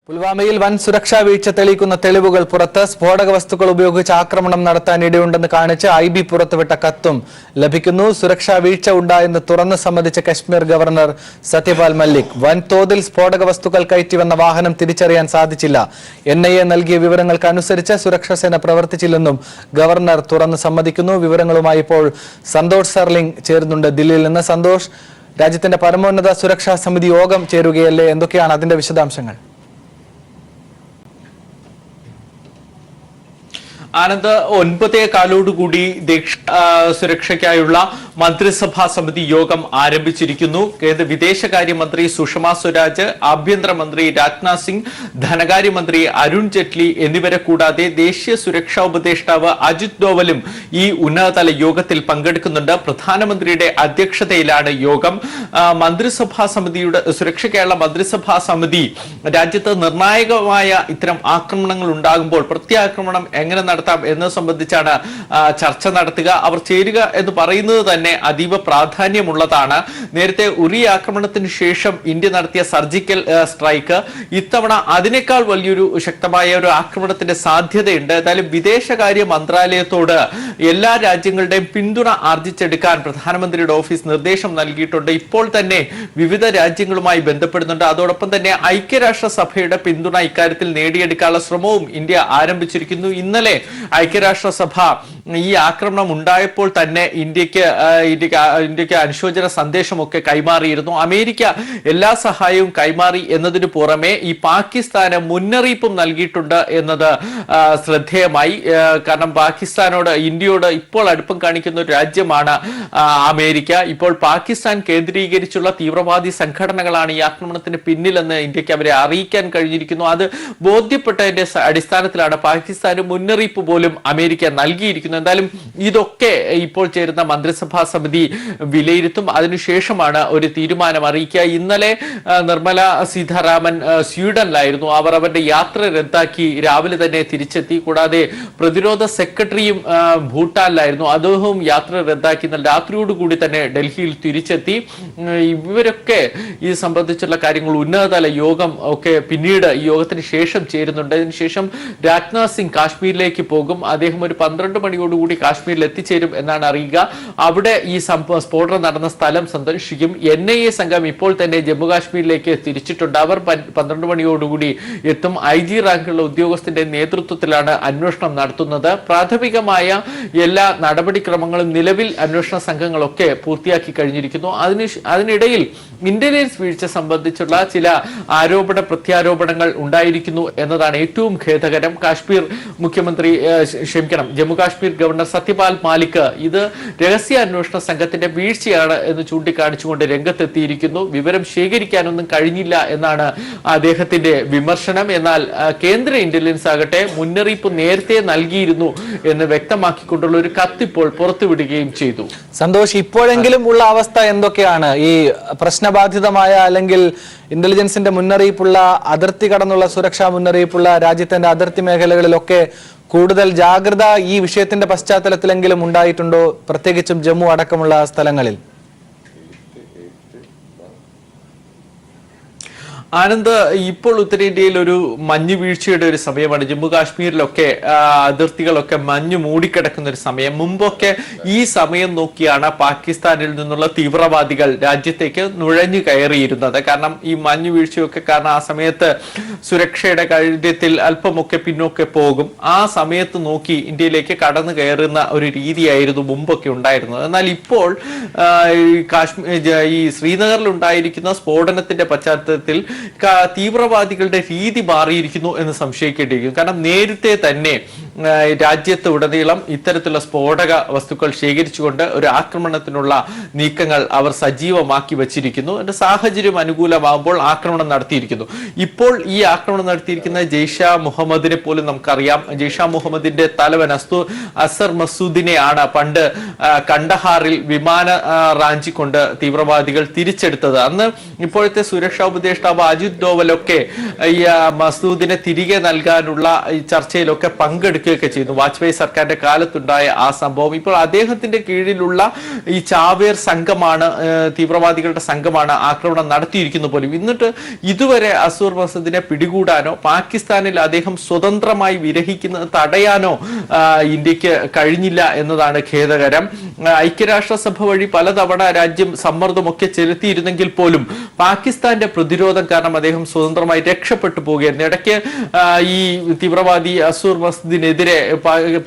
പുൽവാമയിൽ വൻ സുരക്ഷാ വീഴ്ച തെളിയിക്കുന്ന തെളിവുകൾ പുറത്ത്. സ്ഫോടക വസ്തുക്കൾ ഉപയോഗിച്ച് ആക്രമണം നടത്താൻ ഇടയുണ്ടെന്ന് കാണിച്ച് IB പുറത്തുവിട്ട കത്തും ലഭിക്കുന്നു. സുരക്ഷാ വീഴ്ച ഉണ്ടായെന്ന് തുറന്ന് സമ്മതിച്ച കശ്മീർ ഗവർണർ സത്യപാൽ മല്ലിക്. വൻതോതിൽ സ്ഫോടക വസ്തുക്കൾ കയറ്റിവന്ന വാഹനം തിരിച്ചറിയാൻ സാധിച്ചില്ല. NIA നൽകിയ വിവരങ്ങൾക്കനുസരിച്ച് സുരക്ഷാ സേന പ്രവർത്തിച്ചില്ലെന്നും ഗവർണർ തുറന്ന് സമ്മതിക്കുന്നു. വിവരങ്ങളുമായി ഇപ്പോൾ സന്തോഷ് സർലിംഗ് ചേരുന്നുണ്ട് ദില്ലിയിൽ നിന്ന്. സന്തോഷ്, രാജ്യത്തിന്റെ പരമോന്നത സുരക്ഷാ സമിതി യോഗം ചേരുകയല്ലേ, എന്തൊക്കെയാണ് അതിന്റെ വിശദാംശങ്ങൾ? ആനന്ദ്, 9:15 സുരക്ഷയ്ക്കായുള്ള മന്ത്രിസഭാ സമിതി യോഗം ആരംഭിച്ചിരിക്കുന്നു. കേന്ദ്ര വിദേശകാര്യമന്ത്രി സുഷമ സ്വരാജ്, ആഭ്യന്തരമന്ത്രി രാജ്നാഥ് സിംഗ്, ധനകാര്യമന്ത്രി അരുൺ ജെയ്റ്റ്ലി എന്നിവരെ കൂടാതെ ദേശീയ സുരക്ഷാ ഉപദേഷ്ടാവ് അജിത് ഡോവലും ഈ ഉന്നതതല യോഗത്തിൽ പങ്കെടുക്കുന്നുണ്ട്. പ്രധാനമന്ത്രിയുടെ അധ്യക്ഷതയിലാണ് യോഗം. മന്ത്രിസഭാ സമിതിയുടെ സുരക്ഷയ്ക്കായുള്ള മന്ത്രിസഭാ സമിതി രാജ്യത്ത് നിർണായകമായ ഇത്തരം ആക്രമണങ്ങൾ ഉണ്ടാകുമ്പോൾ പ്രത്യാക്രമണം എങ്ങനെ നടത്താം എന്നത് സംബന്ധിച്ചാണ് ചർച്ച നടത്തുക. അവർ ചേരുക എന്ന് പറയുന്നത് തന്നെ അതീവ പ്രാധാന്യമുള്ളതാണ്. നേരത്തെ ഉറി ആക്രമണത്തിന് ശേഷം ഇന്ത്യ നടത്തിയ സർജിക്കൽ സ്ട്രൈക്ക് ഇത്തവണ അതിനേക്കാൾ വലിയൊരു ശക്തമായ ഒരു ആക്രമണത്തിന്റെ സാധ്യതയുണ്ട്. ഏതായാലും വിദേശകാര്യ മന്ത്രാലയത്തോട് എല്ലാ രാജ്യങ്ങളുടെയും പിന്തുണ ആർജിച്ചെടുക്കാൻ പ്രധാനമന്ത്രിയുടെ ഓഫീസ് നിർദ്ദേശം നൽകിയിട്ടുണ്ട്. ഇപ്പോൾ തന്നെ വിവിധ രാജ്യങ്ങളുമായി ബന്ധപ്പെടുന്നുണ്ട്. അതോടൊപ്പം തന്നെ ഐക്യരാഷ്ട്രസഭയുടെ പിന്തുണ ഇക്കാര്യത്തിൽ നേടിയെടുക്കാനുള്ള ശ്രമവും ഇന്ത്യ ആരംഭിച്ചിരിക്കുന്നു. ഇന്നലെ ഐക്യരാഷ്ട്രസഭ ഈ ആക്രമണം ഉണ്ടായപ്പോൾ തന്നെ ഇന്ത്യക്ക് അനുശോചന സന്ദേശമൊക്കെ കൈമാറിയിരുന്നു. അമേരിക്ക എല്ലാ സഹായവും കൈമാറി എന്നതിന് പുറമെ ഈ പാകിസ്ഥാന് മുന്നറിയിപ്പും നൽകിയിട്ടുണ്ട് എന്നത് ശ്രദ്ധേയമായി. കാരണം പാകിസ്ഥാനോട് ഇന്ത്യയോട് ഇപ്പോൾ അടുപ്പം കാണിക്കുന്ന ഒരു രാജ്യമാണ് അമേരിക്ക. ഇപ്പോൾ പാകിസ്ഥാൻ കേന്ദ്രീകരിച്ചുള്ള തീവ്രവാദി സംഘടനകളാണ് ഈ ആക്രമണത്തിന് പിന്നിലെന്ന് ഇന്ത്യക്ക് അവരെ അറിയിക്കാൻ കഴിഞ്ഞിരിക്കുന്നു. അത് ബോധ്യപ്പെട്ടതിന്റെ അടിസ്ഥാനത്തിലാണ് പാകിസ്ഥാന് മുന്നറിയിപ്പ് പോലും അമേരിക്ക നൽകിയിരിക്കുന്നു. എന്തായാലും ഇതൊക്കെ ഇപ്പോൾ ചേരുന്ന മന്ത്രിസഭാ സമിതി വിലയിരുത്തും. അതിനുശേഷമാണ് ഒരു തീരുമാനം അറിയിക്കുക. ഇന്നലെ നിർമ്മല സീതാരാമൻ സ്വീഡനിലായിരുന്നു. അവർ അവരുടെ യാത്ര റദ്ദാക്കി രാവിലെ തന്നെ തിരിച്ചെത്തി. കൂടാതെ പ്രതിരോധ സെക്രട്ടറിയും ഭൂട്ടാനിലായിരുന്നു. അദ്ദേഹവും യാത്ര റദ്ദാക്കി ഇന്നലെ രാത്രിയോടുകൂടി തന്നെ ഡൽഹിയിൽ തിരിച്ചെത്തി. ഇവരൊക്കെ ഇത് സംബന്ധിച്ചുള്ള കാര്യങ്ങൾ ഉന്നതതല യോഗം ഒക്കെ പിന്നീട് ഈ യോഗത്തിന് ശേഷം ചേരുന്നുണ്ട്. അതിനുശേഷം രാജ്നാഥ് സിംഗ് കാശ്മീരിലേക്ക് പോകും. അദ്ദേഹം ഒരു 12 മണിയോടുകൂടി കാശ്മീരിൽ എത്തിച്ചേരും എന്നാണ് അറിയുക. അവിടെ ഈ സ്ഫോടനം നടന്ന സ്ഥലം സന്ദർശിക്കും. NIA സംഘം ഇപ്പോൾ തന്നെ ജമ്മു കാശ്മീരിലേക്ക് തിരിച്ചിട്ടുണ്ട്. അവർ 12 മണിയോടുകൂടി എത്തും. IG റാങ്കുള്ള ഉദ്യോഗസ്ഥന്റെ നേതൃത്വത്തിലാണ് അന്വേഷണം നടത്തുന്നത്. പ്രാഥമികമായ എല്ലാ നടപടിക്രമങ്ങളും നിലവിൽ അന്വേഷണ സംഘങ്ങളൊക്കെ പൂർത്തിയാക്കി കഴിഞ്ഞിരിക്കുന്നു. അതിനിടയിൽ ഇന്റലിജൻസ് വീഴ്ച സംബന്ധിച്ചുള്ള ചില ആരോപണ പ്രത്യാരോപണങ്ങൾ ഉണ്ടായിരിക്കുന്നു എന്നതാണ് ഏറ്റവും ഖേദകരം. ജമ്മു കാശ്മീർ ഗവർണർ സത്യപാൽ മാലിക് ഇത് രഹസ്യാന്വേഷണ സംഘത്തിന്റെ വീഴ്ചയാണ് എന്ന് ചൂണ്ടിക്കാണിച്ചുകൊണ്ട് രംഗത്തെത്തിയിരിക്കുന്നു. വിവരം ശേഖരിക്കാനൊന്നും കഴിഞ്ഞില്ല എന്നാണ് അദ്ദേഹത്തിന്റെ വിമർശനം. എന്നാൽ കേന്ദ്ര ഇന്റലിജൻസ് ആകട്ടെ മുന്നറിയിപ്പ് നേരത്തെ നൽകിയിരുന്നു എന്ന് വ്യക്തമാക്കിക്കൊണ്ടുള്ള ഒരു കത്തിപ്പോൾ പുറത്തുവിടുകയും ചെയ്തു. സന്തോഷ്, ഇപ്പോഴെങ്കിലും ഉള്ള അവസ്ഥ എന്തൊക്കെയാണ്? ഈ പ്രശ്നബാധിതമായ അല്ലെങ്കിൽ ഇന്റലിജൻസിന്റെ മുന്നറിയിപ്പുള്ള, അതിർത്തി കടന്നുള്ള സുരക്ഷാ മുന്നറിയിപ്പുള്ള രാജ്യത്തിന്റെ അതിർത്തി മേഖലകളിലൊക്കെ കൂടുതൽ ജാഗ്രത ഈ വിഷയത്തിന്റെ പശ്ചാത്തലത്തിലെങ്കിലും ഉണ്ടായിട്ടുണ്ടോ, പ്രത്യേകിച്ചും ജമ്മു അടക്കമുള്ള സ്ഥലങ്ങളിൽ? ആനന്ദ്, ഇപ്പോൾ ഉത്തരേന്ത്യയിൽ ഒരു മഞ്ഞു വീഴ്ചയുടെ ഒരു സമയമാണ്. ജമ്മു കാശ്മീരിലൊക്കെ അതിർത്തികളൊക്കെ മഞ്ഞു മൂടിക്കിടക്കുന്ന ഒരു സമയം. മുമ്പൊക്കെ ഈ സമയം നോക്കിയാണ് പാകിസ്ഥാനിൽ നിന്നുള്ള തീവ്രവാദികൾ രാജ്യത്തേക്ക് നുഴഞ്ഞു കയറിയിരുന്നത്. കാരണം ഈ മഞ്ഞു വീഴ്ചയൊക്കെ കാരണം ആ സമയത്ത് സുരക്ഷയുടെ കാര്യത്തിൽ അല്പമൊക്കെ പിന്നോക്കെ പോകും. ആ സമയത്ത് നോക്കി ഇന്ത്യയിലേക്ക് കടന്നു കയറുന്ന ഒരു രീതിയായിരുന്നു മുമ്പൊക്കെ ഉണ്ടായിരുന്നത്. എന്നാൽ ഇപ്പോൾ ഈ ശ്രീനഗറിൽ ഉണ്ടായിരിക്കുന്ന സ്ഫോടനത്തിന്റെ പശ്ചാത്തലത്തിൽ തീവ്രവാദികളുടെ രീതി മാറിയിരിക്കുന്നു എന്ന് സംശയിക്കേണ്ടിയിരിക്കുന്നു. കാരണം നേരത്തെ തന്നെ രാജ്യത്ത് ഉടനീളം ഇത്തരത്തിലുള്ള സ്ഫോടക വസ്തുക്കൾ ശേഖരിച്ചുകൊണ്ട് ഒരു ആക്രമണത്തിനുള്ള നീക്കങ്ങൾ അവർ സജീവമാക്കി വച്ചിരിക്കുന്നു. എന്റെ സാഹചര്യം അനുകൂലമാകുമ്പോൾ ആക്രമണം നടത്തിയിരിക്കുന്നു. ഇപ്പോൾ ഈ ആക്രമണം നടത്തിയിരിക്കുന്ന ജെയ്ഷെ മുഹമ്മദിനെ പോലും നമുക്കറിയാം. ജെയ്ഷെ മുഹമ്മദിന്റെ തലവൻ അസർ മസൂദിനെയാണ് പണ്ട് കണ്ടഹാറിൽ വിമാന റാഞ്ചിക്കൊണ്ട് തീവ്രവാദികൾ തിരിച്ചെടുത്തത്. അന്ന് ഇപ്പോഴത്തെ സുരക്ഷാ ഉപദേഷ്ടാവ് അജിത് ഡോവലൊക്കെ ഈ മസൂദിനെ തിരികെ നൽകാനുള്ള ഈ ചർച്ചയിലൊക്കെ പങ്കെടുക്കുകയൊക്കെ ചെയ്യുന്നു. വാജ്പേയി സർക്കാരിന്റെ കാലത്തുണ്ടായ ആ സംഭവം. ഇപ്പോൾ അദ്ദേഹത്തിന്റെ കീഴിലുള്ള ഈ ചാവേർ സംഘമാണ്, തീവ്രവാദികളുടെ സംഘമാണ് ആക്രമണം നടത്തിയിരിക്കുന്നു പോലും. എന്നിട്ട് ഇതുവരെ അസൂർ മസൂദിനെ പിടികൂടാനോ പാകിസ്ഥാനിൽ അദ്ദേഹം സ്വതന്ത്രമായി വിരഹിക്കുന്നത് തടയാനോ ഇന്ത്യക്ക് കഴിഞ്ഞില്ല എന്നതാണ് ഖേദകരം. ഐക്യരാഷ്ട്രസഭ വഴി പലതവണ രാജ്യം സമ്മർദ്ദമൊക്കെ ചെലുത്തിയിരുന്നെങ്കിൽ പോലും പാകിസ്ഥാന്റെ പ്രതിരോധം കാരണം അദ്ദേഹം സ്വതന്ത്രമായി രക്ഷപ്പെട്ടു പോവുകയായിരുന്നു. ഇടയ്ക്ക് ഈ തീവ്രവാദി അസൂർ മസൂദിനെതിരെ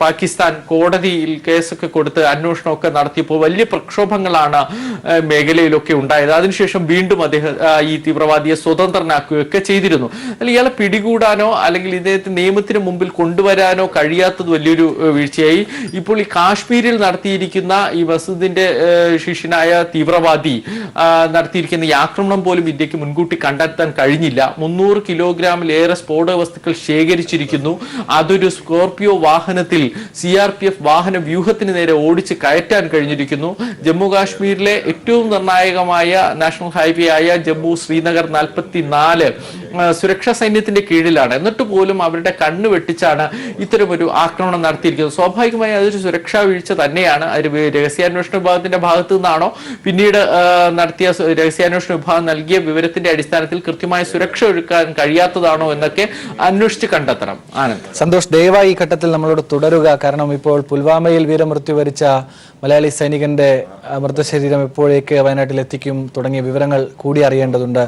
പാകിസ്ഥാൻ കോടതിയിൽ കേസൊക്കെ കൊടുത്ത് അന്വേഷണമൊക്കെ നടത്തിയപ്പോൾ വലിയ പ്രക്ഷോഭങ്ങളാണ് മേഖലയിലൊക്കെ ഉണ്ടായത്. അതിനുശേഷം വീണ്ടും അദ്ദേഹം ഈ തീവ്രവാദിയെ സ്വതന്ത്രനാക്കുകയൊക്കെ ചെയ്തിരുന്നു. ഇയാളെ പിടികൂടാനോ അല്ലെങ്കിൽ ഇദ്ദേഹത്തെ നിയമത്തിന് മുമ്പിൽ കൊണ്ടുവരാനോ കഴിയാത്തത് വലിയൊരു വീഴ്ചയായി. ഇപ്പോൾ ഈ കാശ്മീരിൽ നടത്തിയിരിക്കുന്ന ഈ മസൂദിന്റെ ശിഷ്യനായ തീവ്രവാദി നടത്തിയിരിക്കുന്ന ഈ ആക്രമണം പോലും ഇന്ത്യക്ക് മുൻകൂട്ടി കണ്ടെത്താൻ കഴിഞ്ഞില്ല. 300 കിലോഗ്രാമിലേറെ സ്ഫോടക വസ്തുക്കൾ ശേഖരിച്ചിരിക്കുന്നു. അതൊരു സ്കോർപിയോ വാഹനത്തിൽ CRPF വാഹന വ്യൂഹത്തിന് നേരെ ഓടിച്ച് കയറ്റാൻ കഴിഞ്ഞിരിക്കുന്നു. ജമ്മു കാശ്മീരിലെ ഏറ്റവും നിർണായകമായ നാഷണൽ ഹൈവേ ആയ ജമ്മു ശ്രീനഗർ 44 സുരക്ഷാ സൈന്യത്തിന്റെ കീഴിലാണ്. എന്നിട്ട് പോലും അവരുടെ കണ്ണ് വെട്ടിച്ചാണ് ഇത്തരമൊരു ആക്രമണം നടത്തിയിരിക്കുന്നത്. സ്വാഭാവികമായി അതൊരു സുരക്ഷാ വീഴ്ച തന്നെയാണ്. അത് രഹസ്യാന്വേഷണ വിഭാഗത്തിന്റെ ഭാഗത്തു നിന്നാണോ പിന്നീട് നടത്തിയ രഹസ്യാന്വേഷണ വിഭാഗം നൽകിയ വിവരത്തിന്റെ അടിസ്ഥാനത്തിൽ കൃത്യമായ സുരക്ഷ ഒരുക്കാൻ കഴിയാത്തതാണോ എന്നൊക്കെ അന്വേഷിച്ച് കണ്ടെത്തണം. ആനന്ദ്. സന്തോഷ്, ദയവായി ഈ ഘട്ടത്തിൽ നമ്മളോട് തുടരുക. കാരണം ഇപ്പോൾ പുൽവാമയിൽ വീരമൃത്യു വരിച്ച മലയാളി സൈനികന്റെ മൃതശരീരം എപ്പോഴേക്ക് വയനാട്ടിൽ എത്തിക്കും തുടങ്ങിയ വിവരങ്ങൾ കൂടി അറിയേണ്ടതുണ്ട്.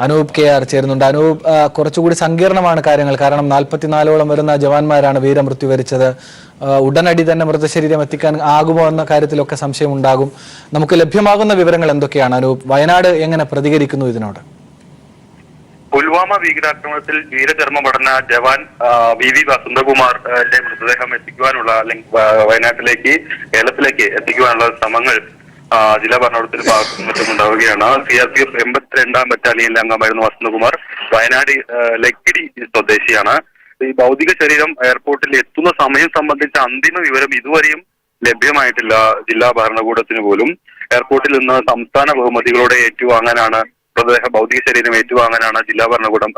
അനൂപ് KR ചേരുന്നുണ്ട്. അനൂപ്, കുറച്ചുകൂടി സങ്കീർണമാണ് കാര്യങ്ങൾ. കാരണം 44ഓളം വരുന്ന ജവാന്മാരാണ് വീരമൃത്യു വരിച്ചത്. ഉടനടി തന്നെ മൃതശരീരം എത്തിക്കാൻ ആകുമോ എന്ന കാര്യത്തിലൊക്കെ സംശയമുണ്ടാകും. നമുക്ക് ലഭ്യമാകുന്ന വിവരങ്ങൾ എന്തൊക്കെയാണ് അനൂപ്? വയനാട് എങ്ങനെ പ്രതികരിക്കുന്നു ഇതിനോട്? പുൽവാമ ഭീകരാക്രമണത്തിൽ വീരചർമ്മമടഞ്ഞ ജവാൻ VV വസന്തകുമാറിന്റെ മൃതദേഹം എത്തിക്കുവാനുള്ള അല്ലെങ്കിൽ വയനാട്ടിലേക്ക് കേരളത്തിലേക്ക് എത്തിക്കുവാനുള്ള ശ്രമങ്ങൾ ജില്ലാ ഭരണകൂടത്തിന്റെ ഭാഗത്തും മറ്റും ഉണ്ടാവുകയാണ്. CRPF 82ാം ബറ്റാലിയനിലെ അംഗമായിരുന്ന വസന്തകുമാർ വയനാട് ലക്കിടി സ്വദേശിയാണ്. ഈ ഭൗതിക ശരീരം എയർപോർട്ടിൽ എത്തുന്ന സമയം സംബന്ധിച്ച അന്തിമ വിവരം ഇതുവരെയും ലഭ്യമായിട്ടില്ല ജില്ലാ ഭരണകൂടത്തിന് പോലും. എയർപോർട്ടിൽ നിന്ന് സംസ്ഥാന ബഹുമതികളോടെ ഏറ്റുവാങ്ങാനാണ് ഭൗതിക ശരീരം ഏറ്റുവാങ്ങാനാണ് ജില്ലാ ഭരണകൂടം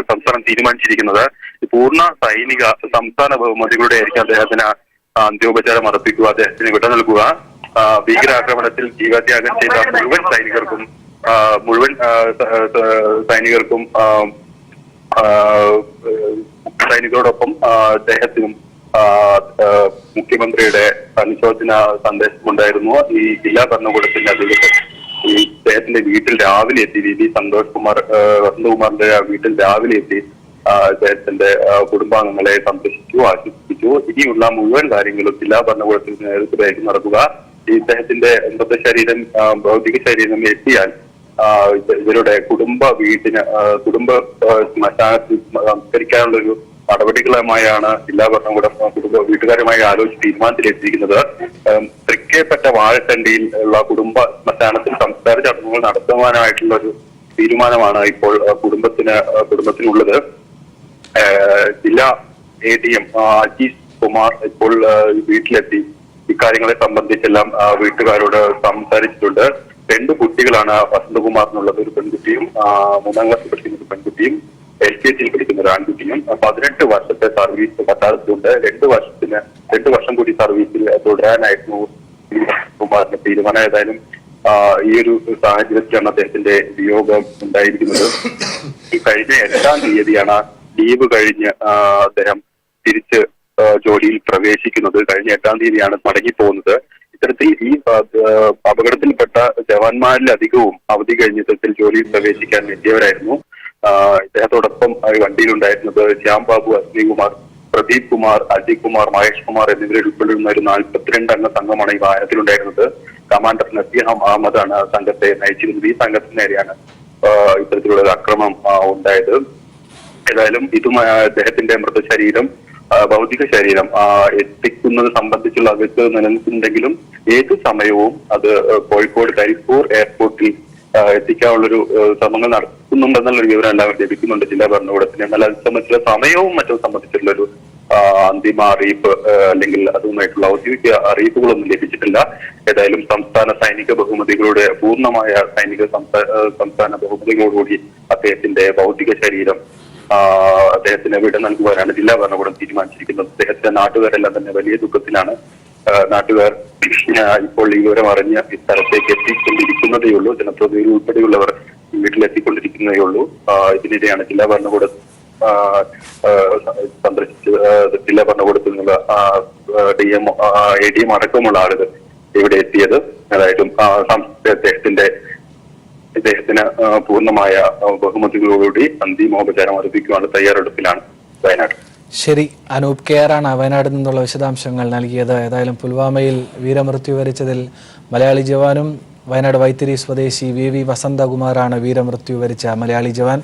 സംസ്ഥാനം തീരുമാനിച്ചിരിക്കുന്നത്. പൂർണ്ണ സൈനിക സംസ്ഥാന ബഹുമതികളുടെ ആയിരിക്കും അദ്ദേഹത്തിന് അന്ത്യോപചാരം അർപ്പിക്കുക, അദ്ദേഹത്തിന് വിട നൽകുക. ഭീകരാക്രമണത്തിൽ ജീവത്യാഗം ചെയ്ത മുഴുവൻ സൈനികരോടൊപ്പം അദ്ദേഹത്തിനും മുഖ്യമന്ത്രിയുടെ അനുശോചന സന്ദേശമുണ്ടായിരുന്നു. ഈ ജില്ലാ ഭരണകൂടത്തിന്റെ അധികൃതർ ഈ അദ്ദേഹത്തിന്റെ വീട്ടിൽ രാവിലെ എത്തി. VV വസന്തകുമാറിന്റെ വീട്ടിൽ രാവിലെ എത്തി അദ്ദേഹത്തിന്റെ കുടുംബാംഗങ്ങളെ സന്ദർശിച്ചു, ആശ്വസിപ്പിച്ചു. ഇനിയുള്ള മുഴുവൻ കാര്യങ്ങളും ജില്ലാ ഭരണകൂടത്തിന്റെ നേതൃത്വത്തിലേക്ക് നടക്കുക. ഈ ഇദ്ദേഹത്തിന്റെ മൃതശരീരം ഭൗതിക ശരീരം എത്തിയാൽ ഇവരുടെ കുടുംബ ശ്മശാനത്തിൽ സംസ്കരിക്കാനുള്ളൊരു നടപടികളുമായാണ് ജില്ലാ ഭരണകൂടം വീട്ടുകാരുമായി ആലോചിച്ച് തീരുമാനത്തിലെത്തിയിരിക്കുന്നത്. തൃക്കേപ്പറ്റ വാഴത്തണ്ടിയിൽ ഉള്ള കുടുംബ ശ്മശാനത്തിൽ സംസ്കാര ചടങ്ങുകൾ നടത്തുവാനായിട്ടുള്ള ഒരു തീരുമാനമാണ് ഇപ്പോൾ കുടുംബത്തിനുള്ളത്. ജില്ലാ ADM അജീഷ് കുമാർ ഇപ്പോൾ വീട്ടിലെത്തി ഇക്കാര്യങ്ങളെ സംബന്ധിച്ചെല്ലാം വീട്ടുകാരോട് സംസാരിച്ചിട്ടുണ്ട്. 2 കുട്ടികളാണ് വസന്തകുമാറിനുള്ളത്. ഒരു പെൺകുട്ടിയും 3ാം ക്ലാസ്സിൽ പഠിക്കുന്ന ഒരു പെൺകുട്ടിയും LKGയിൽ പഠിക്കുന്ന ഒരു ആൺകുട്ടിയും. 18 വർഷത്തെ സർവീസ് പട്ടാളത്തിലുണ്ട്. 2 വർഷം കൂടി സർവീസിൽ തുടരാനായിരുന്നു കുമാറിന്റെ തീരുമാനം. ഏതായാലും ഈ ഒരു സാഹചര്യത്തിലാണ് അദ്ദേഹത്തിന്റെ വിയോഗം ഉണ്ടായിരിക്കുന്നത്. ഈ കഴിഞ്ഞ 8ാം തീയതിയാണ് ലീവ് കഴിഞ്ഞ് അദ്ദേഹം തിരിച്ച് ജോലിയിൽ പ്രവേശിക്കുന്നത്. കഴിഞ്ഞ 8ാം തീയതിയാണ് മടങ്ങിപ്പോകുന്നത്. ഇത്തരത്തിൽ ഈ അപകടത്തിൽപ്പെട്ട ജവാന്മാരിലധികവും അവധി കഴിഞ്ഞ ഇത്തരത്തിൽ ജോലിയിൽ പ്രവേശിക്കാൻ എത്തിയവരായിരുന്നു. ഇദ്ദേഹത്തോടൊപ്പം വണ്ടിയിലുണ്ടായിരുന്നത് ശ്യാം ബാബു, അശ്വിനികുമാർ, പ്രദീപ് കുമാർ, അജിത് കുമാർ, മഹേഷ് കുമാർ എന്നിവരെ ഉൾപ്പെടുന്ന ഒരു 42 അംഗ സംഘമാണ് ഈ വാഹനത്തിലുണ്ടായിരുന്നത്. കമാൻഡർ നസീഹം അഹമ്മദാണ് സംഘത്തെ നയിച്ചിരുന്നത്. ഈ സംഘത്തിന് നേരെയാണ് ഇത്തരത്തിലുള്ള ഒരു അക്രമം ഉണ്ടായത്. ഏതായാലും ഇതും അദ്ദേഹത്തിന്റെ മൃതശരീരം ഭൗതിക ശരീരം എത്തിക്കുന്നത് സംബന്ധിച്ചുള്ള അവ്യക്തത നിലനിൽക്കുന്നുണ്ടെങ്കിലും ഏതു സമയവും അത് കോഴിക്കോട് കരിപ്പൂർ എയർപോർട്ടിൽ എത്തിക്കാനുള്ളൊരു ശ്രമങ്ങൾ നടത്തുന്നുണ്ടെന്നുള്ളൊരു വിവരം എല്ലാവരും ലഭിക്കുന്നുണ്ട് ജില്ലാ ഭരണകൂടത്തിന്. എന്നാൽ അത് സംബന്ധിച്ചുള്ള സമയവും മറ്റും സംബന്ധിച്ചുള്ളൊരു അന്തിമ അറിയിപ്പ് അല്ലെങ്കിൽ അതുമായിട്ടുള്ള ഔദ്യോഗിക അറിയിപ്പുകളൊന്നും ലഭിച്ചിട്ടില്ല. ഏതായാലും സംസ്ഥാന സൈനിക ബഹുമതികളുടെ പൂർണ്ണമായ സംസ്ഥാന ബഹുമതികളോടുകൂടി അദ്ദേഹത്തിന്റെ ഭൗതിക ശരീരം അദ്ദേഹത്തിന് വിട നൽകുവാനാണ് ജില്ലാ ഭരണകൂടം തീരുമാനിച്ചിരിക്കുന്നത്. അദ്ദേഹത്തിന്റെ നാട്ടുകാരെല്ലാം തന്നെ വലിയ ദുഃഖത്തിലാണ്. നാട്ടുകാർ ഇപ്പോൾ ഈ വിവരം അറിഞ്ഞ് ഈ സ്ഥലത്തേക്ക് എത്തിക്കൊണ്ടിരിക്കുന്നതേ ഉള്ളൂ. ജനപ്രതിനിധികൾ ഉൾപ്പെടെയുള്ളവർ വീട്ടിലെത്തിക്കൊണ്ടിരിക്കുന്നതേ ഉള്ളൂ. ഇതിനിടെയാണ് ജില്ലാ ഭരണകൂടം സന്ദർശിച്ച് ജില്ലാ ഭരണകൂടത്തിൽ നിന്നുള്ള ADM അടക്കമുള്ള ആളുകൾ ഇവിടെ എത്തിയത്. ഏതായാലും ഇദ്ദേഹത്തിന് പൂർണ്ണമായ ബഹുമതികളോടുകൂടി അന്തിമോപചാരം അർപ്പിക്കുവാനുള്ള തയ്യാറെടുപ്പിലാണ് വയനാട്. ശരി, അനൂപ് KR ആണ് വയനാട് നിന്നുള്ള വിശദാംശങ്ങൾ നൽകിയത്. ഏതായാലും പുൽവാമയിൽ വീരമൃത്യു വരിച്ചതിൽ മലയാളി ജവാനും വയനാട് വൈത്തിരി സ്വദേശി VV വസന്തകുമാറാണ് വീരമൃത്യു വരിച്ച മലയാളി ജവാൻ.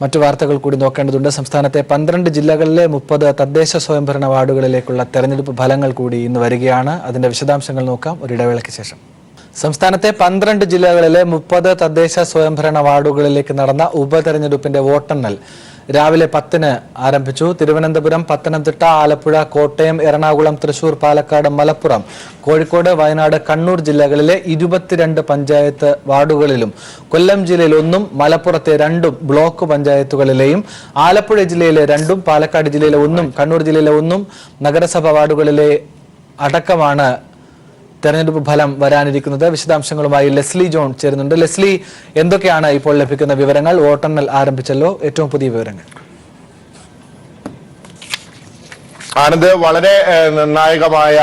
മറ്റു വാർത്തകൾ കൂടി നോക്കേണ്ടതുണ്ട്. സംസ്ഥാനത്തെ 12 ജില്ലകളിലെ 30 തദ്ദേശ സ്വയംഭരണ വാർഡുകളിലേക്കുള്ള തെരഞ്ഞെടുപ്പ് ഫലങ്ങൾ കൂടി ഇന്ന് വരികയാണ്. അതിന്റെ വിശദാംശങ്ങൾ നോക്കാം ഒരിടവേളയ്ക്ക് ശേഷം. സംസ്ഥാനത്തെ 12 ജില്ലകളിലെ 30 തദ്ദേശ സ്വയംഭരണ വാർഡുകളിലേക്ക് നടന്ന ഉപതെരഞ്ഞെടുപ്പിന്റെ വോട്ടെണ്ണൽ രാവിലെ 10-ന് ആരംഭിച്ചു. തിരുവനന്തപുരം, പത്തനംതിട്ട, ആലപ്പുഴ, കോട്ടയം, എറണാകുളം, തൃശൂർ, പാലക്കാട്, മലപ്പുറം, കോഴിക്കോട്, വയനാട്, കണ്ണൂർ ജില്ലകളിലെ 22 പഞ്ചായത്ത് വാർഡുകളിലും, കൊല്ലം ജില്ലയിൽ 1, മലപ്പുറത്തെ 2 ബ്ലോക്ക് പഞ്ചായത്തുകളിലെയും, ആലപ്പുഴ ജില്ലയിലെ 2, പാലക്കാട് ജില്ലയിലെ 1, കണ്ണൂർ ജില്ലയിലെ 1 നഗരസഭ വാർഡുകളിലെ അടക്കമാണ് തെരഞ്ഞെടുപ്പ് ഫലം വരാനിരിക്കുന്നത്. വിശദാംശങ്ങളുമായി ലെസ്ലി ജോൺ ചേരുന്നുണ്ട്. ലെസ്ലി, എന്തൊക്കെയാണ് ഇപ്പോൾ ലഭിക്കുന്ന വിവരങ്ങൾ? വോട്ടെണ്ണൽ ആരംഭിച്ചല്ലോ, ഏറ്റവും പുതിയ വിവരങ്ങൾ. ആനന്ദ്, വളരെ നിർണായകമായ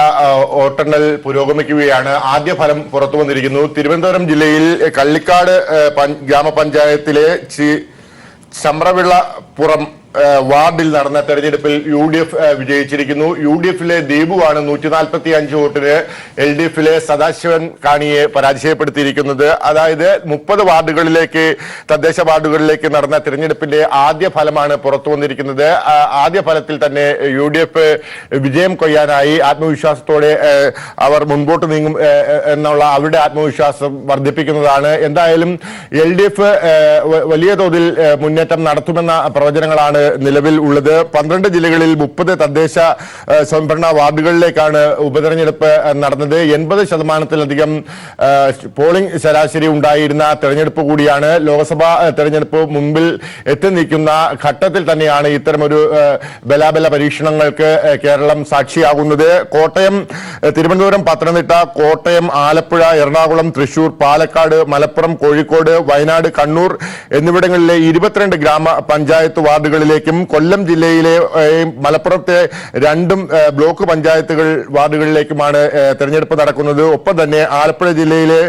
വോട്ടെണ്ണൽ പുരോഗമിക്കുകയാണ്. ആദ്യ ഫലം പുറത്തു വന്നിരിക്കുന്നു. തിരുവനന്തപുരം ജില്ലയിൽ കള്ളിക്കാട് ഗ്രാമപഞ്ചായത്തിലെ ചമ്രവിളപ്പുറം വാർഡിൽ നടന്ന തെരഞ്ഞെടുപ്പിൽ UDF വിജയിച്ചിരിക്കുന്നു. UDFിലെ ദീപുവാണ് 145 വോട്ടിന് LDFിലെ സദാശിവൻ കാണിയെ പരാജയപ്പെടുത്തിയിരിക്കുന്നത്. അതായത് 30 വാർഡുകളിലേക്ക്, തദ്ദേശ വാർഡുകളിലേക്ക് നടന്ന തെരഞ്ഞെടുപ്പിന്റെ ആദ്യ ഫലമാണ് പുറത്തു വന്നിരിക്കുന്നത്. ആദ്യ ഫലത്തിൽ തന്നെ UDF വിജയം കൊയ്യാനായി ആത്മവിശ്വാസത്തോടെ അവർ മുൻപോട്ട് നീങ്ങും എന്നുള്ള അവരുടെ ആത്മവിശ്വാസം വർദ്ധിപ്പിക്കുന്നതാണ്. എന്തായാലും LDF വലിയ തോതിൽ മുന്നേറ്റം നടത്തുമെന്ന പ്രവചനങ്ങളാണ് നിലവിൽ ഉള്ളത്. 12 ജില്ലകളിൽ 30 തദ്ദേശ സ്വയംഭരണ വാർഡുകളിലേക്കാണ് ഉപതെരഞ്ഞെടുപ്പ് നടന്നത്. 80% പോളിംഗ് ശരാശരി ഉണ്ടായിരുന്ന തെരഞ്ഞെടുപ്പ് കൂടിയാണ്. ലോക്സഭാ തെരഞ്ഞെടുപ്പ് മുമ്പിൽ എത്തി നിൽക്കുന്ന ഘട്ടത്തിൽ തന്നെയാണ് ഇത്തരമൊരു ബലാബല പരീക്ഷണങ്ങൾക്ക് കേരളം സാക്ഷിയാകുന്നത്. കോട്ടയം, തിരുവനന്തപുരം, പത്തനംതിട്ട, കോട്ടയം, ആലപ്പുഴ, എറണാകുളം, തൃശൂർ, പാലക്കാട്, മലപ്പുറം, കോഴിക്കോട്, വയനാട്, കണ്ണൂർ എന്നിവിടങ്ങളിലെ 22 ഗ്രാമപഞ്ചായത്ത് വാർഡുകളിലേക്കും, കൊല്ലം ജില്ലയിലെ മലപ്പുറത്തെ 2 ബ്ലോക്ക് പഞ്ചായത്തുകൾ വാർഡുകളിലേക്കുമാണ് തെരഞ്ഞെടുപ്പ് നടക്കുന്നത്. ഒപ്പം തന്നെ ആലപ്പുഴ ജില്ലയിലെ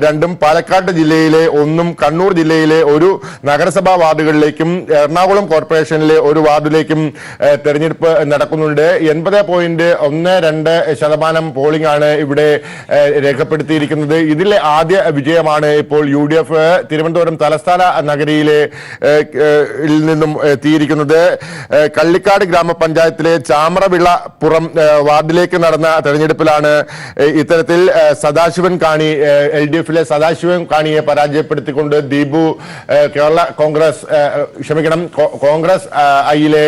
2, പാലക്കാട് ജില്ലയിലെ 1, കണ്ണൂർ ജില്ലയിലെ 1 നഗരസഭാ വാർഡുകളിലേക്കും, എറണാകുളം കോർപ്പറേഷനിലെ 1 വാർഡിലേക്കും തെരഞ്ഞെടുപ്പ് നടക്കുന്നുണ്ട്. 80.12% പോളിംഗ് ആണ് ഇവിടെ രേഖപ്പെടുത്തിയിരിക്കുന്നത്. ഇതിലെ ആദ്യ വിജയമാണ് ഇപ്പോൾ UDF തിരുവനന്തപുരം തലസ്ഥാന നഗരിയിലെ നിന്നും എത്തിയിരിക്കുന്നത്. കള്ളിക്കാട് ഗ്രാമപഞ്ചായത്തിലെ ചാമറവിളപ്പുറം വാർഡിലേക്ക് നടന്ന തെരഞ്ഞെടുപ്പിലാണ് ഇത്തരത്തിൽ സദാശിവൻ കാണി, LDFിലെ സദാശിവൻ കാണിയെ പരാജയപ്പെടുത്തിക്കൊണ്ട് ദീപു കോൺഗ്രസ് ഐയിലെ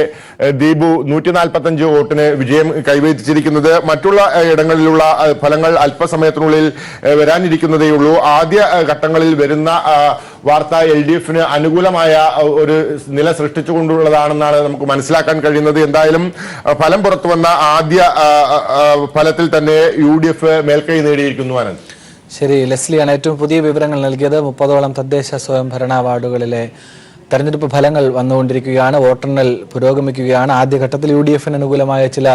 ദീപു 145 വോട്ടിന് വിജയം കൈവരിച്ചിരിക്കുന്നത്. മറ്റുള്ള ഇടങ്ങളിലുള്ള ഫലങ്ങൾ അല്പസമയത്തിനുള്ളിൽ വരാനിരിക്കുന്നതേയുള്ളൂ. ആദ്യ ഘട്ടങ്ങളിൽ വരുന്ന വാർത്ത LDFിന് അനുകൂലമായ ഒരു നില സൃഷ്ടിച്ചുകൊണ്ടുള്ളതാണെന്നാണ് നമുക്ക് മനസ്സിലാക്കാൻ കഴിയുന്നത്. എന്തായാലും ഫലം പുറത്തു വന്ന ആദ്യ ഫലത്തിൽ തന്നെ UDF മേൽക്കൈ നേടിയിരിക്കുന്നു. ആനന്ദ്, ശരി, ലെസ്ലിയാണ് ഏറ്റവും പുതിയ വിവരങ്ങൾ നൽകിയത്. 30ഓളം തദ്ദേശ സ്വയംഭരണ വാർഡുകളിലെ തെരഞ്ഞെടുപ്പ് ഫലങ്ങൾ വന്നുകൊണ്ടിരിക്കുകയാണ്. വോട്ടെണ്ണൽ പുരോഗമിക്കുകയാണ്. ആദ്യഘട്ടത്തിൽ UDFിന് അനുകൂലമായ ചില